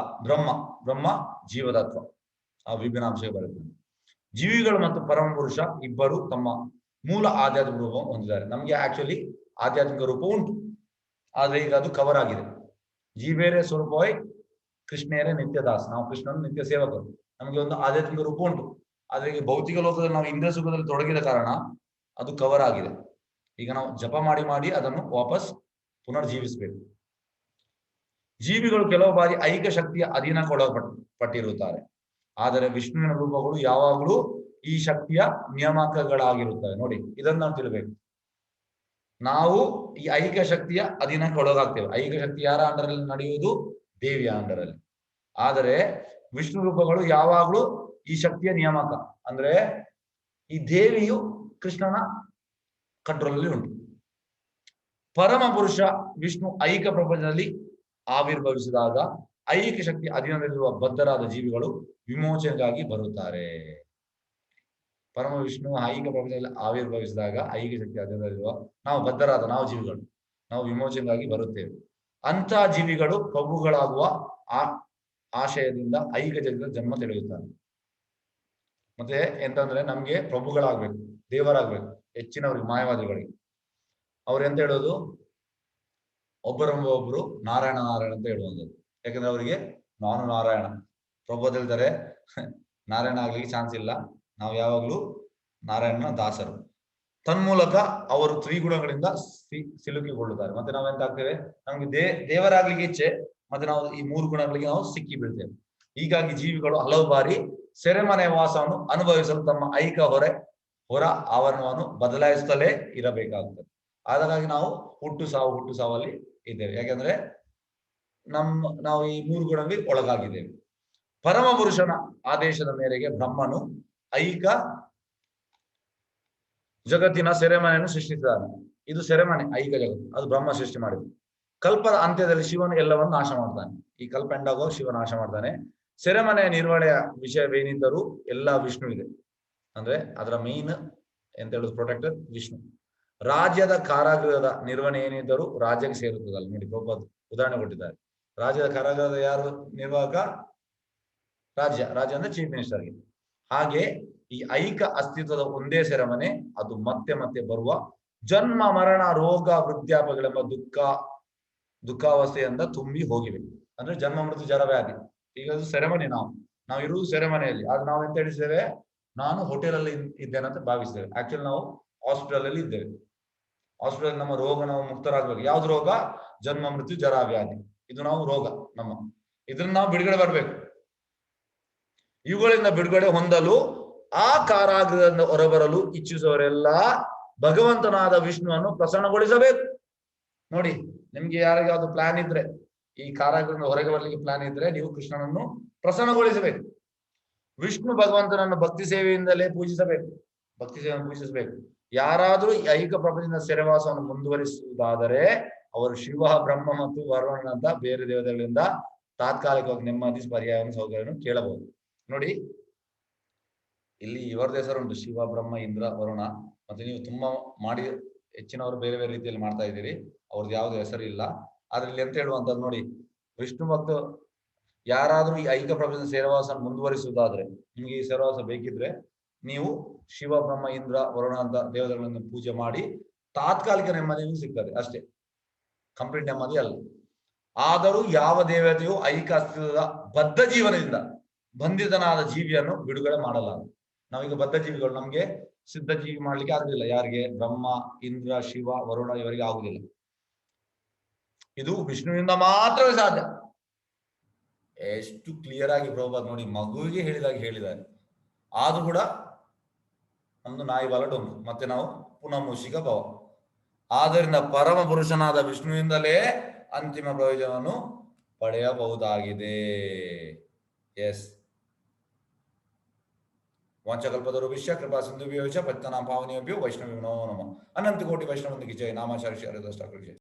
ಬ್ರಹ್ಮ ಜೀವತತ್ವ ಆ ವಿಭಿನ್ನಾಂಶ ಬರುತ್ತೆ. ಜೀವಿಗಳು ಮತ್ತು ಪರಮ ಪುರುಷ ಇಬ್ಬರು ತಮ್ಮ ಮೂಲ ಆಧ್ಯಾತ್ಮಿಕ ರೂಪ ಹೊಂದಿದ್ದಾರೆ. ನಮ್ಗೆ ಆಕ್ಚುಲಿ ಆಧ್ಯಾತ್ಮಿಕ ರೂಪ ಉಂಟು, ಆದ್ರೆ ಈಗ ಅದು ಕವರ್ ಆಗಿದೆ. ಜೀವೇರೆ ಸ್ವರೂಪವೈ ಕೃಷ್ಣೇರೆ ನಿತ್ಯದಾಸ್, ನಾವು ಕೃಷ್ಣನ ನಿತ್ಯ ಸೇವಕರು. ನಮಗೆ ಒಂದು ಆಧ್ಯಾತ್ಮಿಕ ರೂಪ ಉಂಟು, ಆದ್ರೆ ಈಗ ಭೌತಿಕ ಲೋಕದಲ್ಲಿ ನಾವು ಇಂದ್ರಿಯ ಸುಖದಲ್ಲಿ ತೊಡಗಿದ ಕಾರಣ ಅದು ಕವರ್ ಆಗಿದೆ. ಈಗ ನಾವು ಜಪ ಮಾಡಿ ಅದನ್ನು ವಾಪಸ್ ಪುನರ್ಜೀವಿಸಬೇಕು. ಜೀವಿಗಳು ಕೆಲವು ಬಾರಿ ಐಕ್ಯ ಶಕ್ತಿಯ ಅಧೀನಕ್ಕೊಳಪಟ್ಟಿರುತ್ತಾರೆ, ಆದರೆ ವಿಷ್ಣುವಿನ ರೂಪಗಳು ಯಾವಾಗಲೂ ಈ ಶಕ್ತಿಯ ನಿಯಾಮಕಗಳಾಗಿರುತ್ತವೆ. ನೋಡಿ, ಇದನ್ನು ನಾವು ತಿಳಿಬೇಕು. ನಾವು ಈ ಐಕ್ಯ ಶಕ್ತಿಯ ಅಧೀನಕ್ಕೆ ಒಳಗಾಗ್ತೇವೆ. ಐಕ್ಯ ಶಕ್ತಿ ಯಾರ ಅಂಡರಲ್ಲಿ ನಡೆಯುವುದು? ದೇವಿಯ ಅಂಡರಲ್ಲಿ. ಆದರೆ ವಿಷ್ಣು ರೂಪಗಳು ಯಾವಾಗಲೂ ಈ ಶಕ್ತಿಯ ನಿಯಾಮಕ, ಅಂದ್ರೆ ಈ ದೇವಿಯು ಕೃಷ್ಣನ ಕಂಟ್ರೋಲ್ ಅಲ್ಲಿ ಉಂಟು. ಪರಮ ಪುರುಷ ವಿಷ್ಣು ಐಕ್ಯ ಪ್ರಪಂಚದಲ್ಲಿ ಆವಿರ್ಭವಿಸಿದಾಗ ಐಕ್ಯ ಶಕ್ತಿ ಅಧೀನದಲ್ಲಿರುವ ಬದ್ಧರಾದ ಜೀವಿಗಳು ವಿಮೋಚನೆಗಾಗಿ ಬರುತ್ತಾರೆ. ಪರಮ ವಿಷ್ಣು ಐಕ್ಯ ಪ್ರಪಂಚದಲ್ಲಿ ಆವಿರ್ಭವಿಸಿದಾಗ ಐಕ್ಯ ಶಕ್ತಿ ಅಧೀನದಲ್ಲಿರುವ ನಾವು ಜೀವಿಗಳು ನಾವು ವಿಮೋಚನೆಗಾಗಿ ಬರುತ್ತೇವೆ. ಅಂತ ಜೀವಿಗಳು ಪ್ರಭುಗಳಾಗುವ ಆಶಯದಿಂದ ಐಕ್ಯ ಜಗತ್ತಿನ ಜನ್ಮ ತಿಳಿಯುತ್ತಾರೆ. ಮತ್ತೆ ಎಂತಂದ್ರೆ ನಮ್ಗೆ ಪ್ರಭುಗಳಾಗ್ಬೇಕು, ದೇವರಾಗ್ಬೇಕು. ಹೆಚ್ಚಿನವ್ರಿಗೆ ಮಾಯವಾದಿಗಳಿಗೆ ಅವ್ರು ಎಂತ ಹೇಳೋದು? ಒಬ್ಬರು ನಾರಾಯಣ ಅಂತ ಹೇಳುವಂಥದ್ದು. ಯಾಕಂದ್ರೆ ಅವರಿಗೆ ನಾನು ನಾರಾಯಣ, ಪ್ರಭು ಹೇಳ್ತಾರೆ ನಾರಾಯಣ ಆಗ್ಲಿಕ್ಕೆ ಚಾನ್ಸ್ ಇಲ್ಲ, ನಾವು ಯಾವಾಗ್ಲೂ ನಾರಾಯಣನ ದಾಸರು. ತನ್ಮೂಲಕ ಅವರು ತ್ರಿಗುಣಗಳಿಂದ ಸಿಲುಕಿಕೊಳ್ಳುತ್ತಾರೆ. ಮತ್ತೆ ನಾವೆಂತ ಆಗ್ತೇವೆ? ನಮ್ಗೆ ದೇವರಾಗ್ಲಿಕ್ಕೆ ಇಚ್ಛೆ, ಮತ್ತೆ ನಾವು ಈ 3 ಗುಣಗಳಿಗೆ ನಾವು ಸಿಕ್ಕಿ ಬೀಳ್ತೇವೆ. ಹೀಗಾಗಿ ಜೀವಿಗಳು ಹಲವು ಬಾರಿ ಸೆರೆಮನೆ ವಾಸವನ್ನು ಅನುಭವಿಸಲು ತಮ್ಮ ಐಕ್ಯ ಹೊರ ಆವರಣವನ್ನು ಬದಲಾಯಿಸುತ್ತಲೇ ಇರಬೇಕಾಗುತ್ತದೆ. ಹಾಗಾಗಿ ನಾವು ಹುಟ್ಟು ಸಾವಲ್ಲಿ ಇದ್ದೇವೆ. ಯಾಕಂದ್ರೆ ನಾವು ಈ 3 ಗುಣಗಳಿಗೆ ಒಳಗಾಗಿದ್ದೇವೆ. ಪರಮ ಪುರುಷನ ಆದೇಶದ ಮೇರೆಗೆ ಬ್ರಹ್ಮನು ಐಕ್ಯ ಜಗತ್ತಿನ ಸೆರೆಮನೆಯನ್ನು ಸೃಷ್ಟಿಸಿದ್ದಾನೆ. ಇದು ಸೆರೆಮನೆ, ಐಕ್ಯ ಜಗತ್ತು, ಅದು ಬ್ರಹ್ಮ ಸೃಷ್ಟಿ ಮಾಡಿದ್ದು. ಕಲ್ಪದ ಅಂತ್ಯದಲ್ಲಿ ಶಿವನು ಎಲ್ಲವನ್ನು ನಾಶ ಮಾಡ್ತಾನೆ. ಈ ಕಲ್ಪ ಎಂಡಾಗೋ ಶಿವ ನಾಶ ಮಾಡ್ತಾನೆ. ಸೆರೆಮನೆಯ ನಿರ್ವಹಣೆಯ ವಿಷಯವೇನಿದ್ದರೂ ಎಲ್ಲ ವಿಷ್ಣು ಇದೆ. ಅಂದ್ರೆ ಅದರ ಮೇನ್ ಎಂತ ಹೇಳುದು, ಪ್ರೊಟೆಕ್ಟರ್ ವಿಷ್ಣು. ರಾಜ್ಯದ ಕಾರಾಗೃಹದ ನಿರ್ವಹಣೆ ಏನಿದ್ದರೂ ರಾಜ್ಯಕ್ಕೆ ಸೇರುತ್ತದಲ್ಲ. ನೋಡಿ, ಪ್ರಭುಪಾದ ಉದಾಹರಣೆ ಕೊಟ್ಟಿದ್ದಾರೆ. ರಾಜ್ಯದ ಕಾರಾಗೃಹದ ಯಾರು ನಿರ್ವಾಹಕ? ರಾಜ್ಯ ಅಂದ್ರೆ ಚೀಫ್ ಮಿನಿಸ್ಟರ್ಗೆ. ಹಾಗೆ ಈ ಐಕ್ಯ ಅಸ್ತಿತ್ವದ ಒಂದೇ ಸೆರೆಮನೆ, ಅದು ಮತ್ತೆ ಬರುವ ಜನ್ಮ ಮರಣ ರೋಗ ವೃದ್ಧಾಪಗಳೆಂಬ ದುಃಖಾವಸ್ಥೆಯಿಂದ ತುಂಬಿ ಹೋಗಿವೆ. ಅಂದ್ರೆ ಜನ್ಮ ಮೃತ್ಯು ಜರ ವ್ಯಾಧಿ. ಈಗ ಅದು ಸೆರೆಮನೆ, ನಾವು ಇರುವುದು ಸೆರೆಮನೆಯಲ್ಲಿ. ಆದ್ರೆ ನಾವು ಎಂತ ಹೇಳಿದ್ದೇವೆ? ನಾನು ಹೋಟೆಲ್ ಅಲ್ಲಿ ಇದ್ದೇನೆ ಅಂತ ಭಾವಿಸ್ತೇವೆ. ಆಕ್ಚುಲಿ ನಾವು ಹಾಸ್ಪಿಟಲ್ ಅಲ್ಲಿ ಇದ್ದೇವೆ. ಹಾಸ್ಪಿಟಲ್ ನಮ್ಮ ರೋಗ ನಾವು ಮುಕ್ತರಾಗ್ಬೇಕು. ಯಾವ್ದು ರೋಗ? ಜನ್ಮ ಮೃತ್ಯು ಜರ ವ್ಯಾಧಿ. ಇದು ನಾವು ರೋಗ ಇದನ್ನ ನಾವು ಬಿಡುಗಡೆ ಬರ್ಬೇಕು. ಇವುಗಳಿಂದ ಬಿಡುಗಡೆ ಹೊಂದಲು ಆ ಕಾರಾಗೃಹದಿಂದ ಹೊರಬರಲು ಇಚ್ಛಿಸುವವರೆಲ್ಲ ಭಗವಂತನಾದ ವಿಷ್ಣುವನ್ನು ಪ್ರಸನ್ನಗೊಳಿಸಬೇಕು. ನೋಡಿ, ನಿಮ್ಗೆ ಯಾರಿಗಾದ್ರು ಪ್ಲಾನ್ ಇದ್ರೆ, ಈ ಕಾರಾಗೃಹದಿಂದ ಹೊರಗೆ ಬರ್ಲಿಕ್ಕೆ ಪ್ಲಾನ್ ಇದ್ರೆ, ನೀವು ಕೃಷ್ಣನನ್ನು ಪ್ರಸನ್ನಗೊಳಿಸಬೇಕು. ವಿಷ್ಣು ಭಗವಂತನನ್ನು ಭಕ್ತಿ ಸೇವೆಯಿಂದಲೇ ಪೂಜಿಸಬೇಕು. ಯಾರಾದ್ರೂ ಈ ಐಕ್ಯ ಪ್ರಪಂಚದ ಸೆರೆವಾಸವನ್ನು ಮುಂದುವರಿಸುವುದಾದರೆ ಅವರು ಶಿವ, ಬ್ರಹ್ಮ ಮತ್ತು ವರುಣನಂತ ಬೇರೆ ದೇವತೆಗಳಿಂದ ತಾತ್ಕಾಲಿಕವಾಗಿ ನೆಮ್ಮದಿ ಪರ್ಯಾಯವನ್ನು ಸೌಕರ್ಯವನ್ನು ಕೇಳಬಹುದು. ನೋಡಿ, ಇಲ್ಲಿ ಇವರದ್ದು ಹೆಸರು ಉಂಟು, ಶಿವ, ಬ್ರಹ್ಮ, ಇಂದ್ರ, ವರುಣ. ಮತ್ತೆ ನೀವು ತುಂಬಾ ಹೆಚ್ಚಿನವರು ಬೇರೆ ರೀತಿಯಲ್ಲಿ ಮಾಡ್ತಾ ಇದ್ದೀರಿ, ಅವ್ರದ್ದು ಯಾವ್ದು ಹೆಸರು ಇಲ್ಲ. ಆದ್ರೆ ಇಲ್ಲಿ ಎಂತ ಹೇಳುವಂತದ್ದು ನೋಡಿ, ವಿಷ್ಣು ಭಕ್ತ ಯಾರಾದ್ರೂ ಈ ಐಕ್ಯ ಪ್ರಪಂಚದ ಸೇರವಾಸ ಮುಂದುವರಿಸುವುದಾದ್ರೆ, ನಿಮ್ಗೆ ಈ ಸೇರವಾಸ ಬೇಕಿದ್ರೆ ನೀವು ಶಿವ, ಬ್ರಹ್ಮ, ಇಂದ್ರ, ವರುಣ ಅಂತ ದೇವತೆಗಳನ್ನು ಪೂಜೆ ಮಾಡಿ ತಾತ್ಕಾಲಿಕ ನೆಮ್ಮದಿ ಸಿಗ್ತದೆ ಅಷ್ಟೇ, ಕಂಪ್ಲೀಟ್ ನೆಮ್ಮದಿ ಅಲ್ಲ. ಆದರೂ ಯಾವ ದೇವತೆಯು ಐಕ್ಯ ಅಸ್ತಿತ್ವದ ಬದ್ಧ ಜೀವನದಿಂದ ಬಂಧಿತನಾದ ಜೀವಿಯನ್ನು ಬಿಡುಗಡೆ ಮಾಡಲ್ಲ. ನಾವೀಗ ಬದ್ಧ ಜೀವಿಗಳು, ನಮ್ಗೆ ಸಿದ್ಧ ಜೀವಿ ಮಾಡ್ಲಿಕ್ಕೆ ಆಗುದಿಲ್ಲ. ಯಾರಿಗೆ? ಬ್ರಹ್ಮ, ಇಂದ್ರ, ಶಿವ, ವರುಣ ಇವರಿಗೆ ಆಗುದಿಲ್ಲ. ಇದು ವಿಷ್ಣುವಿನಿಂದ ಮಾತ್ರವೇ ಸಾಧ್ಯ. ಎಷ್ಟು ಕ್ಲಿಯರ್ ಆಗಿ ಪ್ರಭುಪಾದ್ ನೋಡಿ, ಮಗುವಿಗೆ ಹೇಳಿದ್ದಾರೆ. ಆದ್ರೂ ಕೂಡ ನಮ್ದು ನಾಯಿ ಬಾಲ ಡೊಂಕು, ಮತ್ತೆ ನಾವು ಪುನಃ ಮೂಷಿಕ ಭವ. ಆದ್ದರಿಂದ ಪರಮ ಪುರುಷನಾದ ವಿಷ್ಣುವಿಂದಲೇ ಅಂತಿಮ ಪ್ರಯೋಜನವನ್ನು ಪಡೆಯಬಹುದಾಗಿದೆ. ಎಸ್. ವಾಂಚಕಲ್ಪತರುಭ್ಯಶ್ಚ ಕೃಪಾ ಸಿಂಧುಭ್ಯೋ ಚ ಪತಿತಾನಾಂ ಪಾವನೇಭ್ಯೋ ವೈಷ್ಣವೇಭ್ಯೋ ನಮೋ ನಮಃ. ಅನಂತ ಕೋಟಿ ವೈಷ್ಣವಂದಿಗೆ ಜಯ. ನಾಮಾಚಾರ್ಯ